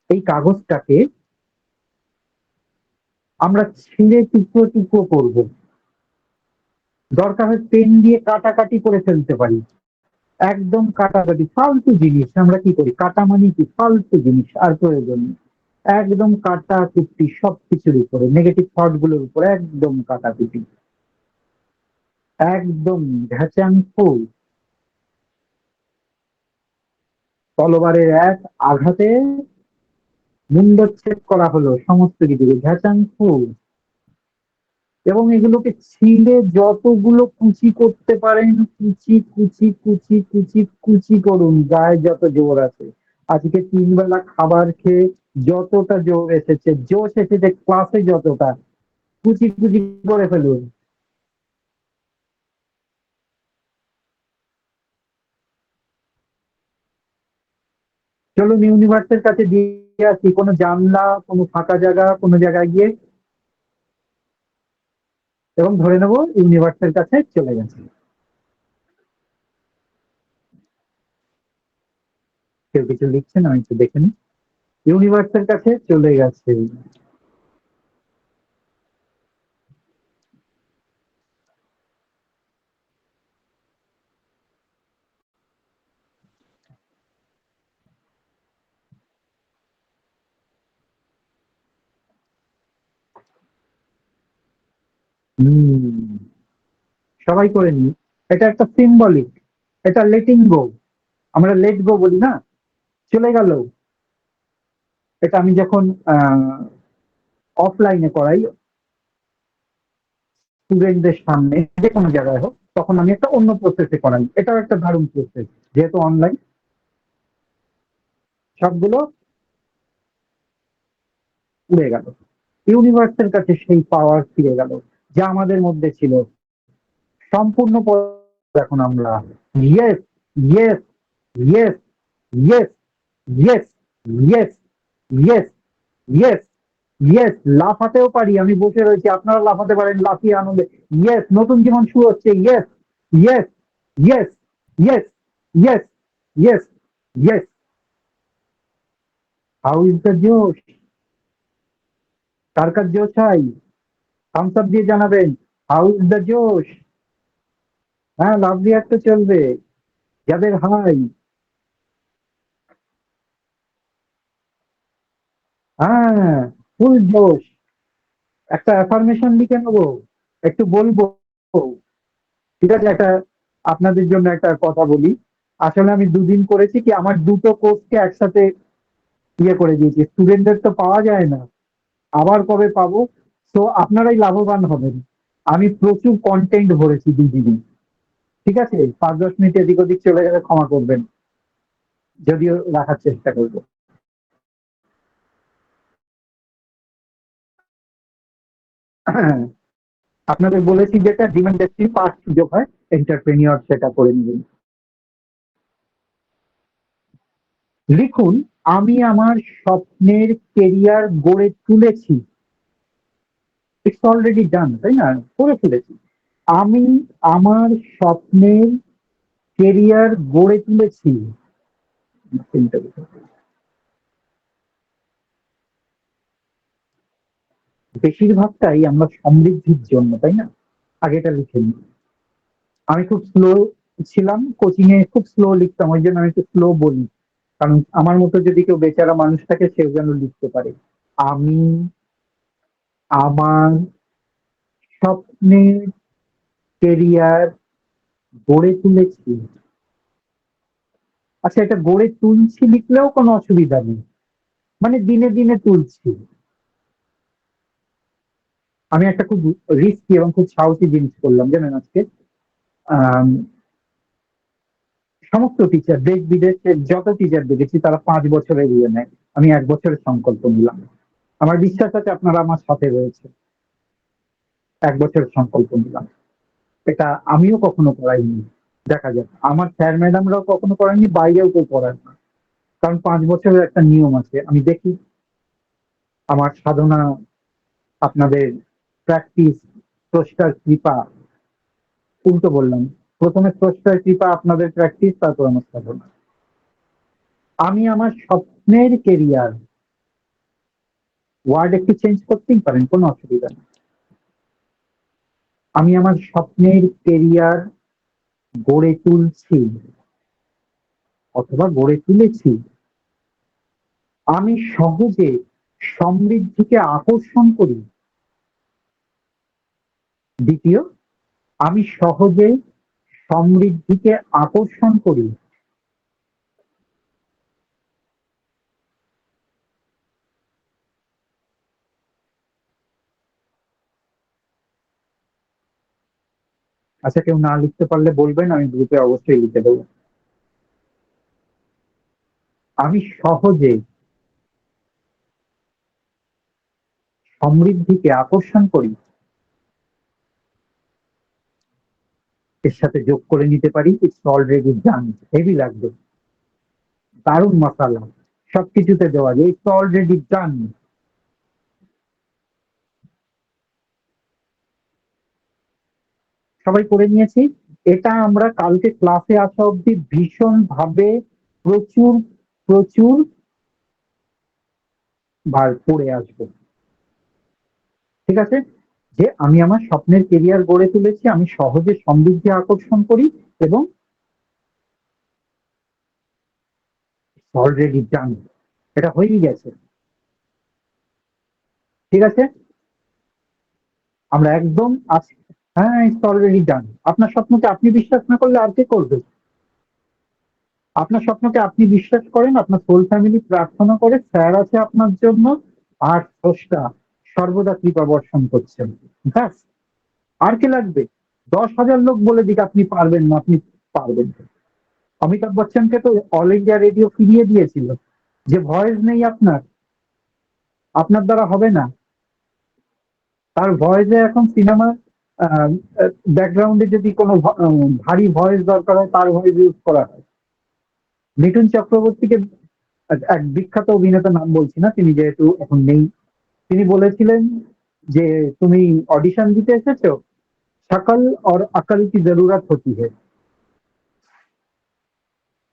এই কাগজটাকে আমরা ছিঁড়ে টুকরো টুকরো করব, দরকার হয় পেন দিয়ে কাটাকাটি করে ফেলতে পারি। একদম কাটাকাটি, ফালতু জিনিস আমরা কি করি, কাটা মানে কি ফালতু জিনিস, আর প্রয়োজন নেই। একদম কাটা কুটি সবকিছুর উপরে, নেগেটিভ থট গুলোর উপরে একদম কাটাকুটি, একদম ঘ্যাচাং ফুল। তলোয়ারের এক আঘাতে মুন্ডচ্ছেদ করা হলো সমস্ত কিছুকে, ঘ্যাচাং ফুল। এবং এগুলোকে ছিলে যতগুলো কুচি করতে পারেন, কুচি কুচি কুচি কুচি কুচি করুন, গায়ে যত জোর আছে। আজকে 3 বেলা খাবার খেয়ে যতটা জোর এসেছে, জোশ এসেছে ক্লাসে যতটা, কুচি কুচি করে ফেলুন। চলুন ইউনিভার্সের কাছে দিয়ে আসি, কোনো জানলা, কোনো ফাঁকা জায়গা, কোনো জায়গায় গিয়ে, এবং ধরে নেবো ইউনিভার্সের কাছে চলে গেছে। কেউ কিছু লিখছেন, আমি একটু দেখে নিই। ইউনিভার্সের কাছে চলে গেছে। সবাই করে নি। এটা একটা সিম্বলিক, এটা লেটিং গো, আমরা লেট গো বলি না, চলে গেল। এটা আমি যখন অফলাইনে করাই স্টুডেন্টদের সামনে, যে কোনো জায়গায় হোক, তখন আমি একটা অন্য প্রসেসে করাই। এটাও একটা দারুণ প্রসেস, যেহেতু অনলাইন সবগুলো উড়ে গেল। ইউনিভার্সের কাছে সেই পাওয়ার ফিরে গেল যা আমাদের মধ্যে ছিল। সম্পূর্ণ এখন আমরা yes, yes, yes, yes, yes, yes, yes, yes, yes. লাফাতেও পারি, আমি বসে রয়েছি, আপনারা লাফাতে পারেন, লাফিয়ে আনন্দে ইয়েস, নতুন জীবন শুরু হচ্ছে, yes, yes, yes, yes, yes, yes, yes. How is the জোশ? কার কার জোশ চাই? থামস আপ দিয়ে জানাবেন হাউ ইজ দ্য জোশ। হ্যাঁ, লাভ রিয়াক্ট তো চলবে, যাদের হাই। হ্যাঁ, ফুল জোশ। একটা অ্যাফার্মেশন লিখে নেবো, একটু বলবো। ঠিক আছে, একটা আপনাদের জন্য একটা কথা বলি। আসলে আমি দুদিন করেছি কি, আমার দুটো কোর্সকে একসাথে ইয়ে করে দিয়েছি। স্টুডেন্টদের তো পাওয়া যায় না, আবার কবে পাবো? তো আপনারাই লাভবান হবেন। আমি প্রচুর কন্টেন্ট ভরেছি দুদিনই। ঠিক আছে, 5-10 মিনিট এদিক ওদিক চলে গেলে ক্ষমা করবেন, যদিও রাখার চেষ্টা করবো। আপনাদের বলেছি যেটা ডিম ইন্ডাস্ট্রি পাঁচ সুযোগ হয়, এন্টারপ্রেনিয়র সেটা করে নেবেন। লিখুন, আমি আমার স্বপ্নের কেরিয়ার গড়ে তুলেছি। ইটস অলরেডি ডান, তাই না? করে ফেলেছি। আমি আমার স্বপ্নের কেরিয়ার গড়ে তুলেছি। বেশিরভাগটাই আমরা সমৃদ্ধির জন্য, তাই না? আগে এটা লিখে নিই। আমি খুব স্লো ছিলাম, কোচিং এ খুব স্লো লিখতাম, ওই জন্য আমি একটু স্লো বলি, কারণ আমার মতো যদি কেউ বেচারা মানুষ থাকে, সেও যেন লিখতে পারে। আমি আমার স্বপ্নের কেরিয়ার গড়ে তুলেছি। আচ্ছা, এটা গড়ে তুলছি লিখলেও কোনো অসুবিধা নেই, মানে দিনে দিনে তুলছি। আমি একটা খুব রিস্কি এবং খুব সাহসী জিনিস করলাম জানেন আজকে। আম, সমস্ত টিচার, দেশ বিদেশের যত টিচার দেখেছি, তারা 5 বছরের ইয়ে নেয়, আমি 1 বছরের সংকল্প নিলাম। আমার বিশ্বাস আছে আপনারা আমার সাথে রয়েছে। 1 বছরের সংকল্প নিলাম। এটা আমিও কখনো করাইনি। দেখা যাক, আমার স্যার ম্যাডামরাও কখনো করায়নি, বাইরেও কেউ করায় না। কারণ 5 বছরের একটা নিয়ম আছে, আমি দেখি আমার সাধনা, আপনাদের প্র্যাকটিস, স্রষ্টার কৃপা। উল্টো বললাম, প্রথমে স্রষ্টার কৃপা, আপনাদের প্র্যাকটিস, তারপর আমার সাধনা। আমি আমার স্বপ্নের কেরিয়ার, ওয়ার্ড একটু চেঞ্জ করতেই পারেন, কোনো অসুবিধা নেই। আমি আমার স্বপ্নের কেরিয়ার গড়ে তুলছি অথবা গড়ে তুলেছি। আমি সহজে সমৃদ্ধিকে আকর্ষণ করি। দ্বিতীয়, আমি সহজে সমৃদ্ধিকে আকর্ষণ করি। আচ্ছা, কেউ না লিখতে পারলে বলবেন, আমি গ্রুপে অবশ্যই লিখে দেবো। আমি সহজে সমৃদ্ধিকে আকর্ষণ করি। এর সাথে যোগ করে নিতে পারি, ইটস অলরেডি ডান। হেভি লাগবে, দারুণ মশালা, সবকিছুতে দেওয়া যায়, ইটস অলরেডি ডান। সবাই করে নিয়েছি। এটা আমরা কালকে ক্লাসে আসা অব্দি ভীষণ ভাবে প্রচুর প্রচুর বার পড়ে আসবো। ঠিক আছে, যে আমি আমার স্বপ্নের কেরিয়ার গড়ে তুলেছি, আমি সহজে সমৃদ্ধি আকর্ষণ করি, এবং অলরেডি ডান, এটা হয়েই গেছে। ঠিক আছে, আমরা একদম হ্যাঁ, ইটস অলরেডি ডান। আপনার স্বপ্নকে আপনি বিশ্বাস না করলে আর কে করবে? আপনার স্বপ্নকে আপনি বিশ্বাস করেন, আপনার সোল ফ্যামিলি প্রার্থনা করে, স্যার আছে আপনার জন্য, আর স্রষ্টা সর্বদা কৃপা বর্ষণ করছেন। ব্যাস, আর কে লাগবে? 10,000 লোক বলে দিক আপনি পারবেন না, আপনি পারবেন। অমিতাভ বচ্চনকে তো অল ইন্ডিয়া রেডিও ফিরিয়ে দিয়েছিল যে ভয়েস নেই আপনার, আপনার দ্বারা হবে না। তার ভয়েসে এখন সিনেমার ব্যাকগ্রাউন্ডে যদি কোনো ভারী ভয়েস দরকার হয়, তার ভয়েস ইউজ করা হয়। মিঠুন চক্রবর্তীকে, এক বিখ্যাত অভিনেতার নাম বলছি না, তিনি যেহেতু এখন নেই, তিনি বলেছিলেন যে তুমি অডিশন দিতে এসেছো, সকল और अकल की जरूरत होती है।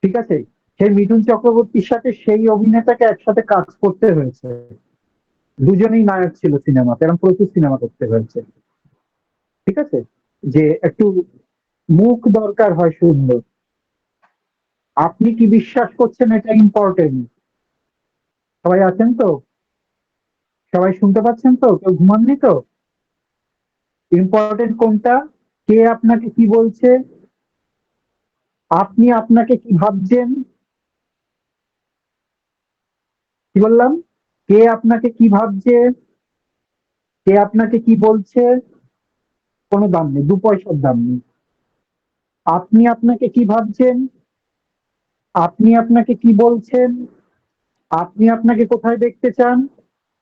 ঠিক আছে, সেই মিঠুন চক্রবর্তীর সাথে সেই অভিনেতাকে একসাথে কাজ করতে হয়েছে, দুজনেই নায়ক ছিল সিনেমাতে, এরকম প্রচুর সিনেমা করতে হয়েছে। ঠিক আছে, যে একটু মুখ দরকার হয় সুন্দর। আপনি কি বিশ্বাস করছেন এটা ইম্পর্টেন্ট। সবাই আছেন তো? সবাই শুনতে পাচ্ছেন তো? কেউ ঘুমাননি তো? ইম্পর্টেন্ট কোনটা? কে আপনাকে কি বলছে, আপনি আপনাকে কি ভাবছেন? কি বললাম? কে আপনাকে কি ভাবছে, কে আপনাকে কি বলছে, কোনো দাম নেই, 2 পয়সার দাম নেই। আপনি আপনাকে কি ভাবছেন, আপনি আপনাকে কি বলছেন, আপনি আপনাকে কোথায় দেখতে চান,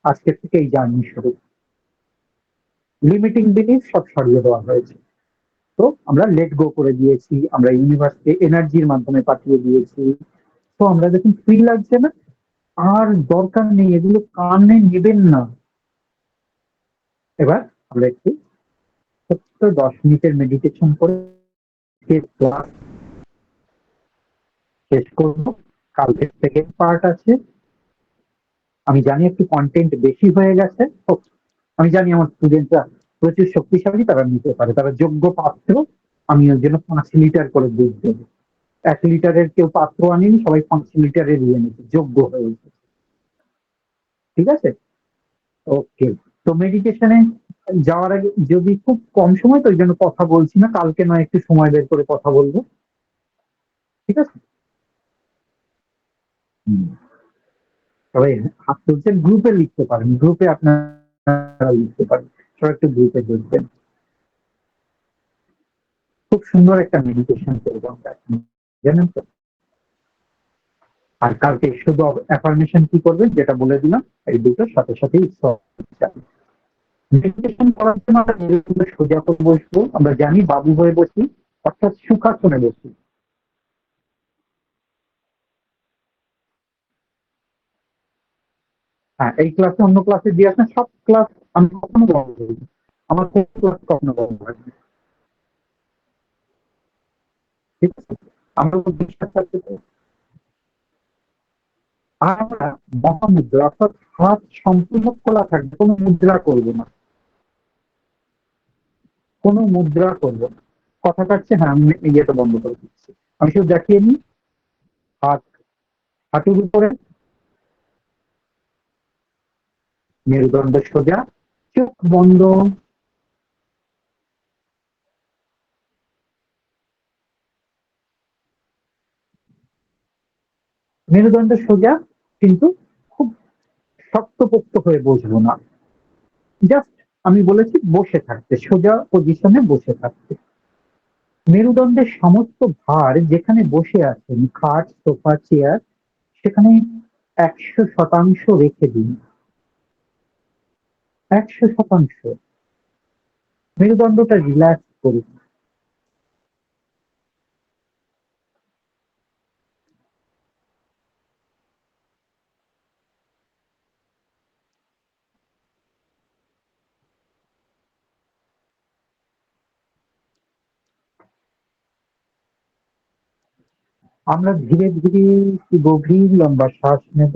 আজকে থেকে এই জার্নি শুরু। লিমিটিং বিলিফ সব সরিয়ে দেওয়া হয়েছে। তো আমরা লেট গো করে দিয়েছি, আমরা ইউনিভার্সকে এনার্জির মাধ্যমে পাঠিয়ে দিয়েছি। তো আমরা দেখুন ফ্রি লাগছে না, আর দরকার নেই, এগুলো কানে নেবেন না। এবার আমরা একটু ছোট্ট 10 মিনিটের মেডিটেশন করে ক্লাস শেষ করবো। কালকের সেকেন্ড পার্ট আছে। আমি জানি একটু কন্টেন্ট বেশি হয়ে গেছে, আমি জানি আমার স্টুডেন্টরা প্রচুর শক্তিশালী, তারা নিতে পারে, তারা যোগ্য পাত্র। আমি ওই জন্য 5 লিটার করে দুধ দেবো। 1 লিটারের কেউ পাত্র আনেনি, সবাই 5 লিটারের নিয়ে নিচ্ছে, যোগ্য হয়ে উঠেছে। ঠিক আছে, ওকে। তো মেডিটেশনে যাওয়ার আগে, যদি খুব কম সময়, তো ওই জন্য কথা বলছি না, কালকে নয় একটু সময় বের করে কথা বলবো। ঠিক আছে, হুম। সবাই হাত তুলছেন, গ্রুপে লিখতে পারেন, গ্রুপে আপনারা লিখতে পারেন, সবাই একটু গ্রুপে লিখবেন। খুব সুন্দর একটা মেডিটেশন করবো আমরা এখন, জানেন তো। আর কালকে শুধু অ্যাফার্মেশন কি করবেন, যেটা বলে দিলাম, এই দুটোর সাথে সাথেই মেডিটেশন করার জন্য আমরা নিরুদ্দেশ সোজা করে বসবো। আমরা জানি বাবু হয়ে বসি, অর্থাৎ সুখাসনে বসি। হ্যাঁ, এই ক্লাসে অন্য ক্লাসে দিয়ে আসেন, সব ক্লাস আমি কখনো বন্ধ করি, আমার কোন ক্লাস কখনো বন্ধ হয় না। ঠিক আছে, আমরা বিশ্বাস থাকতে চাই। আর আমরা মহামুদ্রা, অর্থাৎ হাত সম্পূর্ণ খোলা থাকবে, কোনো মুদ্রা করবো না, কোনো মুদ্রা করবো না। কথা কাটছে, হ্যাঁ আমি ইয়েটা বন্ধ করে দিচ্ছি। আমি শুধু দেখিয়ে নিই, হাত হাঁটুর উপরে, মেরুদণ্ড সোজা, চোখ বন্ধ। মেরুদণ্ড সোজা, কিন্তু খুব শক্তপোক্ত হয়ে বসবো না, জাস্ট আমি বলেছি বসে থাকতে, সোজা পজিশনে বসে থাকতে। মেরুদণ্ডের সমস্ত ভার যেখানে বসে আছেন, খাট, সোফা, চেয়ার, সেখানে 100% রেখে দিন। 100% মেরুদণ্ডটা রিল্যাক্স করুন। আমরা ধীরে ধীরে গভীর লম্বা শ্বাস নেব,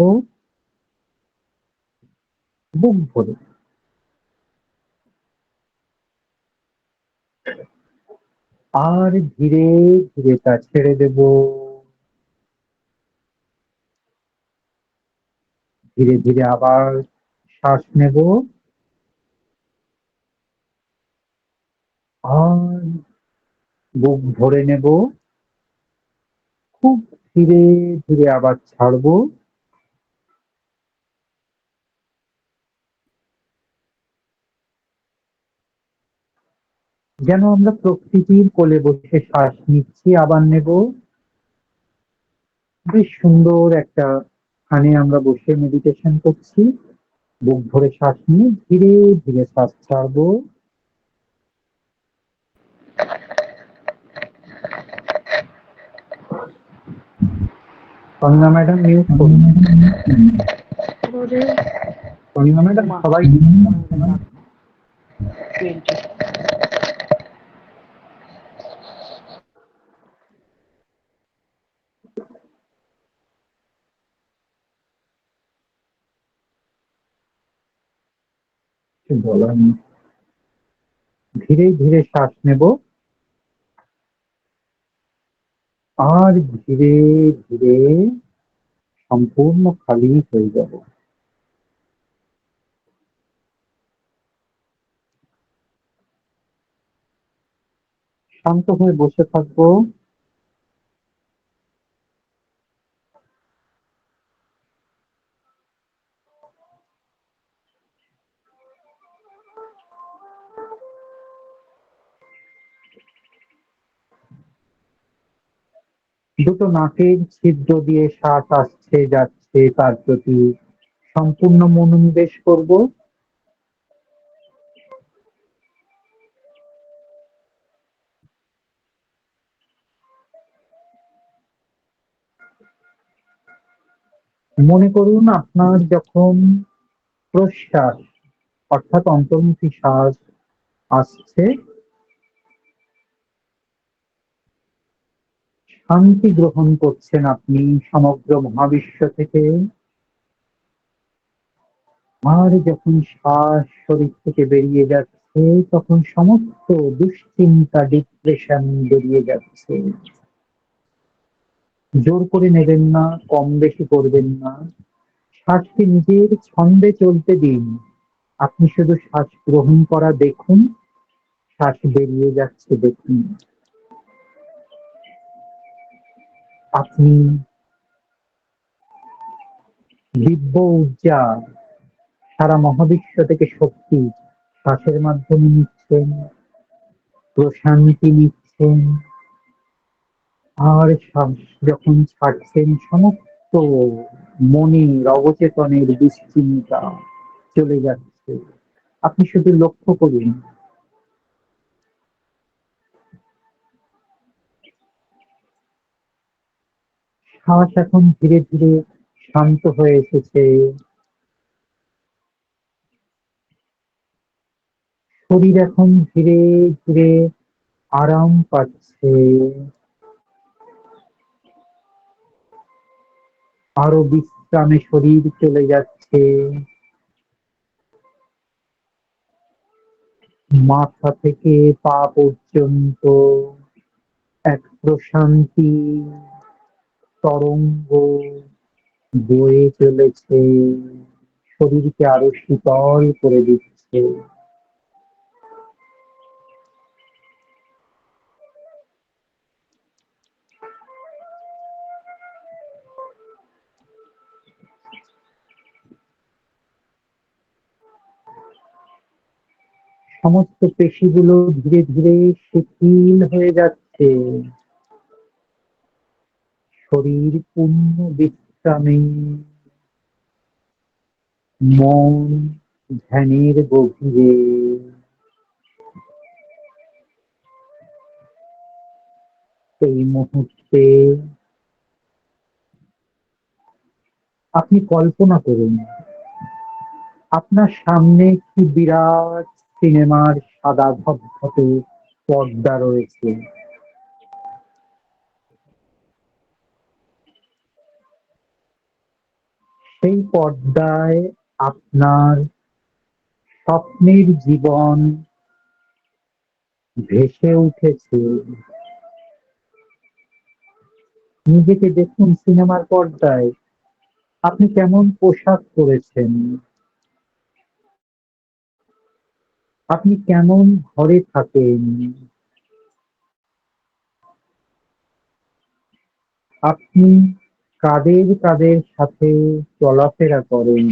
বুক ভরে। আর ধীরে ধীরে তা ছেড়ে দেব। ধীরে ধীরে আবার শ্বাস নেব, আর বুক ভরে নেব, খুব ধীরে ধীরে আবার ছাড়বো। যেন আমরা প্রকৃতির কোলে বসে শ্বাস নিচ্ছি, আবার নেব। বেশ সুন্দর একটা স্থানে আমরা বসে মেডিটেশন করছি। বুক ভরে শ্বাস নিয়ে ধীরে ধীরে শ্বাস ছাড়বো। অনিমা ম্যাডাম মিউট করুন। অনিমা ম্যাডাম সবাই কিছু বলার নেই। ধীরে ধীরে শ্বাস নেব আর ধীরে ধীরে সম্পূর্ণ খালি হয়ে যাব। শান্ত হয়ে বসে থাকবো। দুটো নাকের ছিদ্র দিয়ে শ্বাস আসছে যাচ্ছে, তার প্রতি সম্পূর্ণ মনোনিবেশ করব। মনে করুন আপনার যখন প্রশ্বাস অর্থাৎ অন্তর্মুখী শ্বাস আসছে, শান্তি গ্রহণ করছেন আপনি সমগ্র মহাবিশ্ব থেকে। আর যখন শ্বাস শরীর থেকে বেরিয়ে যাচ্ছে, তখন সমস্ত দুশ্চিন্তা ডিপ্রেশন বেরিয়ে যাচ্ছে। জোর করে নেবেন না, কম বেশি করবেন না, শ্বাসকে নিজের ছন্দে চলতে দিন। আপনি শুধু শ্বাস গ্রহণ করা দেখুন, শ্বাস বেরিয়ে যাচ্ছে দেখুন। আপনি দিব্য ঊর্জা, সারা মহাবিশ্ব থেকে শক্তি শ্বাসের মাধ্যমে নিচ্ছেন, প্রশান্তি নিচ্ছেন। আর শ্বাস যখন ছাড়ছেন, সমস্ত মনের অবচেতনের দুশ্চিন্তা চলে যাচ্ছে। আপনি শুধু লক্ষ্য করুন। শ্বাস এখন ধীরে ধীরে শান্ত হয়ে এসেছে। শরীর এখন ধীরে ধীরে আরাম পাচ্ছে। আরো বিশ্রামে শরীর চলে যাচ্ছে। মাথা থেকে পা পর্যন্ত এক প্রশান্তি তরঙ্গ বয়ে চলেছে, শরীরকে আরো শীতল করে দিচ্ছে। সমস্ত পেশিগুলো ধীরে ধীরে শিথিল হয়ে যাচ্ছে। শরীর পূর্ণ বিশ্রামে, মন ধ্যানের গভীরে। এই মুহূর্তে আপনি কল্পনা করুন, আপনার সামনে কি বিরাট সিনেমার সাদা ধবধবে পর্দা রয়েছে। সেই পর্দায় আপনার স্বপ্নের জীবন ভেসে উঠেছে। নিজেকে দেখুন সিনেমার পর্দায়, আপনি কেমন পোশাক পরেছেন, আপনি কেমন ঘরে থাকেন, আপনি কাদের কাদের সাথে চলাফেরা করেন,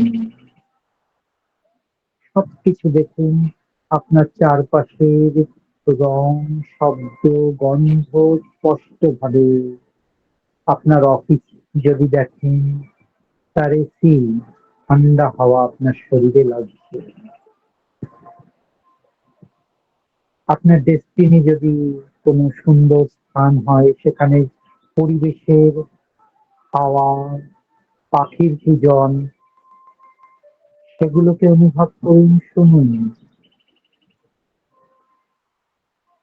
সবকিছু দেখুন। আপনার চারপাশের রং, শব্দ, গন্ধ স্পষ্টভাবে। আপনার অফিস যদি দেখেন, তার এসি, ঠান্ডা হাওয়া আপনার শরীরে লাগছে। আপনার ডেস্টিনি যদি কোনো সুন্দর স্থান হয়, সেখানে পরিবেশের হাওয়া, পাখির পূজন, সেগুলোকে অনুভব করুন, শুনুন।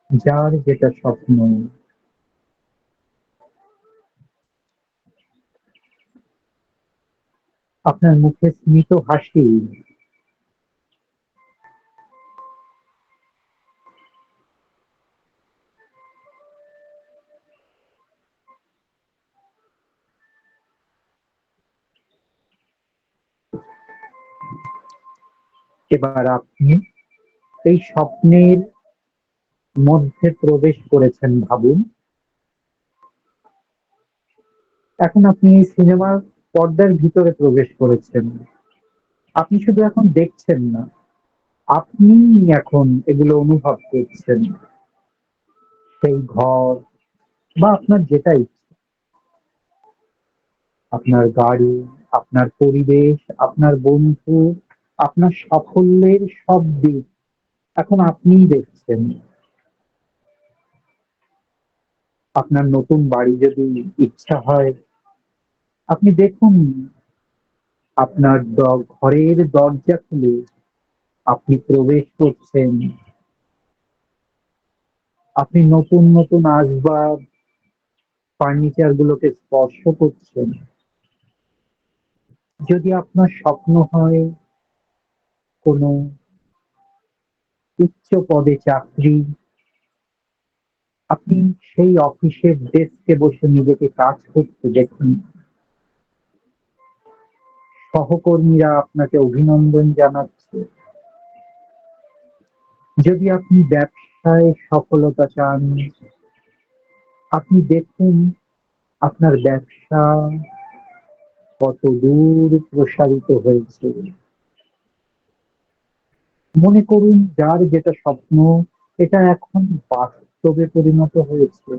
যার যেটা স্বপ্ন। আপনার মুখে স্মিত হাসি। এবার আপনি এই স্বপ্নের মধ্যে প্রবেশ করেছেন, ভাবুন। এখন আপনি এই সিনেমার পর্দার ভিতরে প্রবেশ করেছেন। আপনি শুধু এখন দেখছেন না, আপনি এখন এগুলো অনুভব করছেন। সেই ঘর বা আপনার যেটা ইচ্ছে, আপনার গাড়ি, আপনার পরিবেশ, আপনার বন্ধু, আপনার সাফল্যের সব দিক এখন আপনিই দেখছেন। আপনার নতুন বাড়ি যদি ইচ্ছা হয়, আপনি দেখুন। আপনার ঘরের দরজা খুলে আপনি প্রবেশ করছেন। আপনি নতুন নতুন আসবাব, ফার্নিচার গুলোকে স্পর্শ করছেন। যদি আপনার স্বপ্ন হয় কোনো উচ্চ পদে চাকরি, আপনি সেই অফিসের ডেস্কে বসে নিজেকে কাজ করতে দেখুন। সহকর্মীরা আপনাকে অভিনন্দন জানাচ্ছে। যদি আপনি ব্যবসায় সফলতা চান, আপনি দেখুন আপনার ব্যবসা কত দূর প্রসারিত হয়েছে। মনে করুন যার যেটা স্বপ্ন, এটা এখন বাস্তবে পরিণত হয়েছে।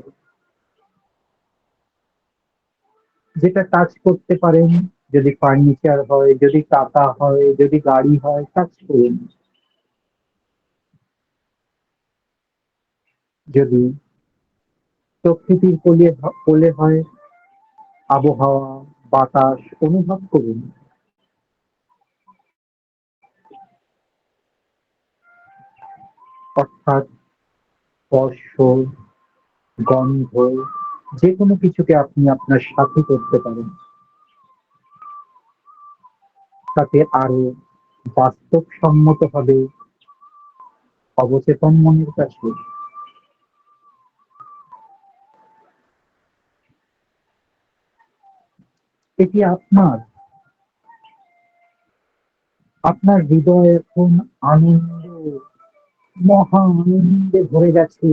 যেটা কাজ করতে পারেন, যদি ফার্নিচার হয়, যদি টাকা হয়, যদি গাড়ি হয়, কাজ করুন। যদি প্রকৃতির কোলে হয়, আবহাওয়া, বাতাস অনুভব করুন। অর্থাৎ স্পর্শ, গন্ধ, যে কোনো কিছুকে আপনি আপনার সাথে করতে পারেন। তাতে আরো বাস্তবসম্মত হবে অবচেতন মনের কাছে। এটি আপনার হৃদয় এখন আনন্দ, মহা আনন্দে ভরে গেছে,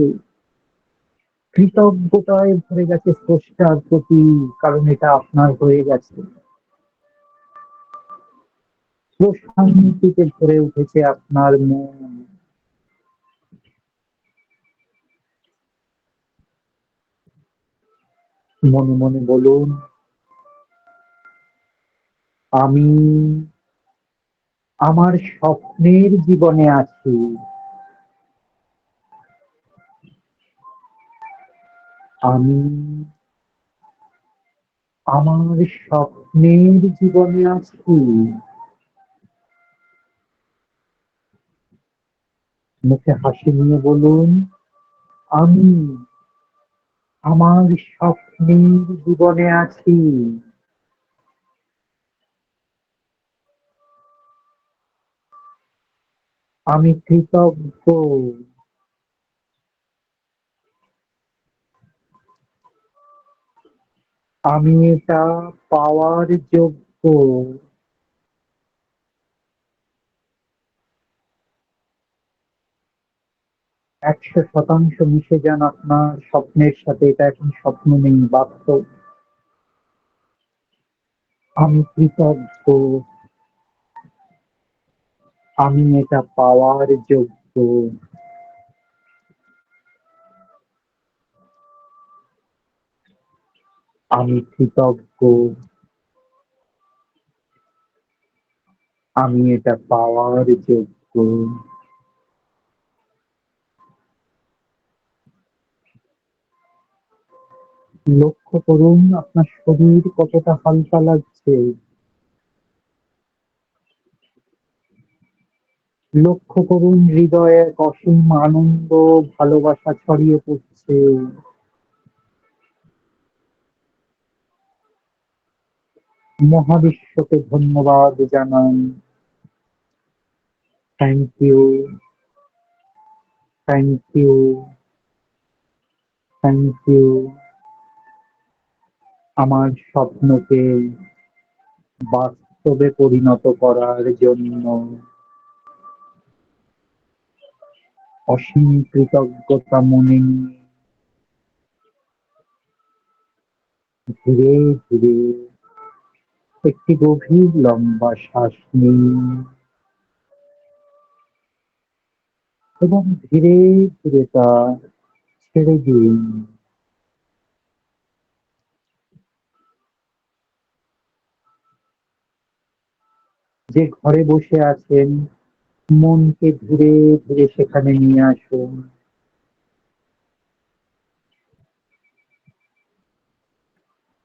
কৃতজ্ঞতায় ভরে গেছে স্রষ্টার প্রতি, কারণ এটা আপনার হয়ে গেছে। প্রশান্তিতে ভরে উঠেছে আপনার মন। মনে মনে বলুন, আমি আমার স্বপ্নের জীবনে আছি। আমি আমার স্বপ্নের জীবনে আছি। মুখে হাসি নিয়ে বলুন, আমি আমার স্বপ্নের জীবনে আছি। আমি কৃতজ্ঞ। আমি এটা পাওয়ার যোগ্য। 100% মিশে যান আপনার স্বপ্নের সাথে। এটা এখন স্বপ্ন নেই, বাস্তব। আমি কৃতজ্ঞ, আমি এটা পাওয়ার যোগ্য। আমি কৃতজ্ঞ, আমি এটা পাওয়ার যোগ্য। লক্ষ্য করুন আপনার শরীর কতটা হালকা লাগছে। লক্ষ্য করুন হৃদয়ে এক অসীম আনন্দ, ভালোবাসা ছড়িয়ে পড়ছে। মহাবিশ্বকে ধন্যবাদ জানান। Thank you, thank you, thank you. আমার স্বপ্নকে বাস্তবে পরিণত করার জন্য অসীম কৃতজ্ঞতা মনে নিয়ে ধীরে ধীরে একটি গভীর লম্বা শ্বাস নিন এবং ধীরে ধীরে তা ছেড়ে দিন। যে ঘরে বসে আছেন, মনকে ধীরে ধীরে সেখানে নিয়ে আসুন।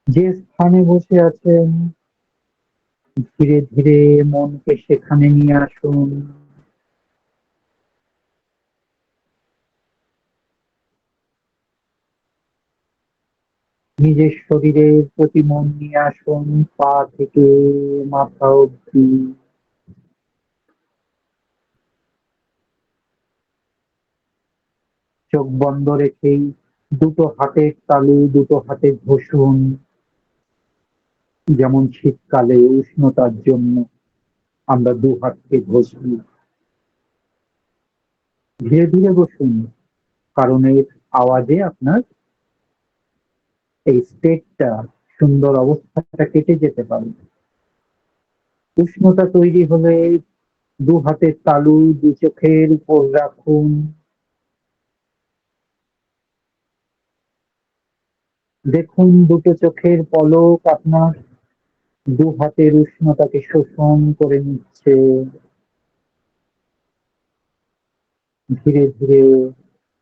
যে স্থানে বসে আছেন, ধীরে ধীরে মনকে সেখানে নিয়ে আসুন। নিজের শরীরের প্রতি মন নিয়ে আসুন, পা থেকে মাথা অবধি। চোখ বন্ধ রেখেই দুটো হাতের তালু দুটো হাতে ঘষুন, যেমন শীতকালে উষ্ণতার জন্য আমরা দু হাতকে ঘষি। ধীরে ধীরে বসুন, কারণ এর আওয়াজে আপনার এই স্টেটটা, সুন্দর অবস্থাটা কেটে যেতে পারে। উষ্ণতা তৈরি হলে দু হাতের তালু দু চোখের উপর রাখুন। দেখুন দুটো চোখের পলক আপনার দু হাতের উষ্ণতাকে শোষণ করে নিচ্ছে। ধীরে ধীরে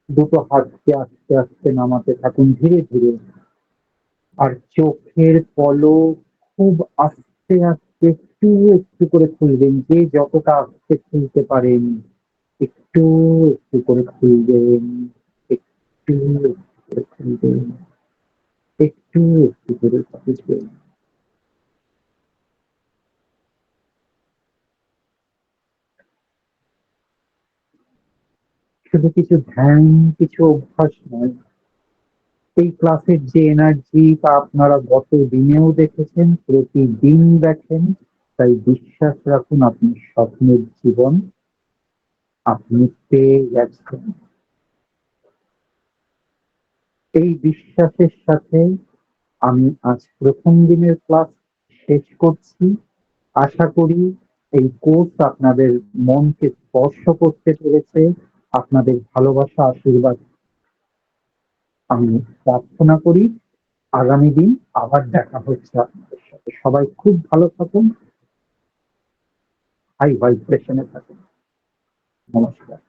দুটো হাতকে আস্তে আস্তে নামাতে থাকুন, ধীরে ধীরে। আর চোখের পলক খুব আস্তে আস্তে একটু একটু করে খুলবেন, যে যতটা আস্তে খুলতে পারেন একটু একটু করে খুলবেন, একটু একটু করে খুলবেন, একটু একটু করে খুলবেন। শুধু কিছু ধ্যান, কিছু অভ্যাস নয়, এই ক্লাসের যে এনার্জি তা আপনারা গত দিনেও দেখেছেন, প্রতিদিন দেখেন। তাই বিশ্বাস রাখুন আপনি স্বপ্নের জীবন আপনি পেয়ে গেছেন। এই বিশ্বাসের সাথে আমি আজ প্রথম দিনের ক্লাস শেষ করছি। আশা করি এই কোর্স আপনাদের মনকে স্পর্শ করতে পেরেছে। আপনাদের ভালোবাসা, আশীর্বাদ আমি প্রার্থনা করি। আগামী দিন আবার দেখা হচ্ছে আপনাদের সাথে। সবাই খুব ভালো থাকুন, হাই ভাইব্রেশনে থাকুন। নমস্কার।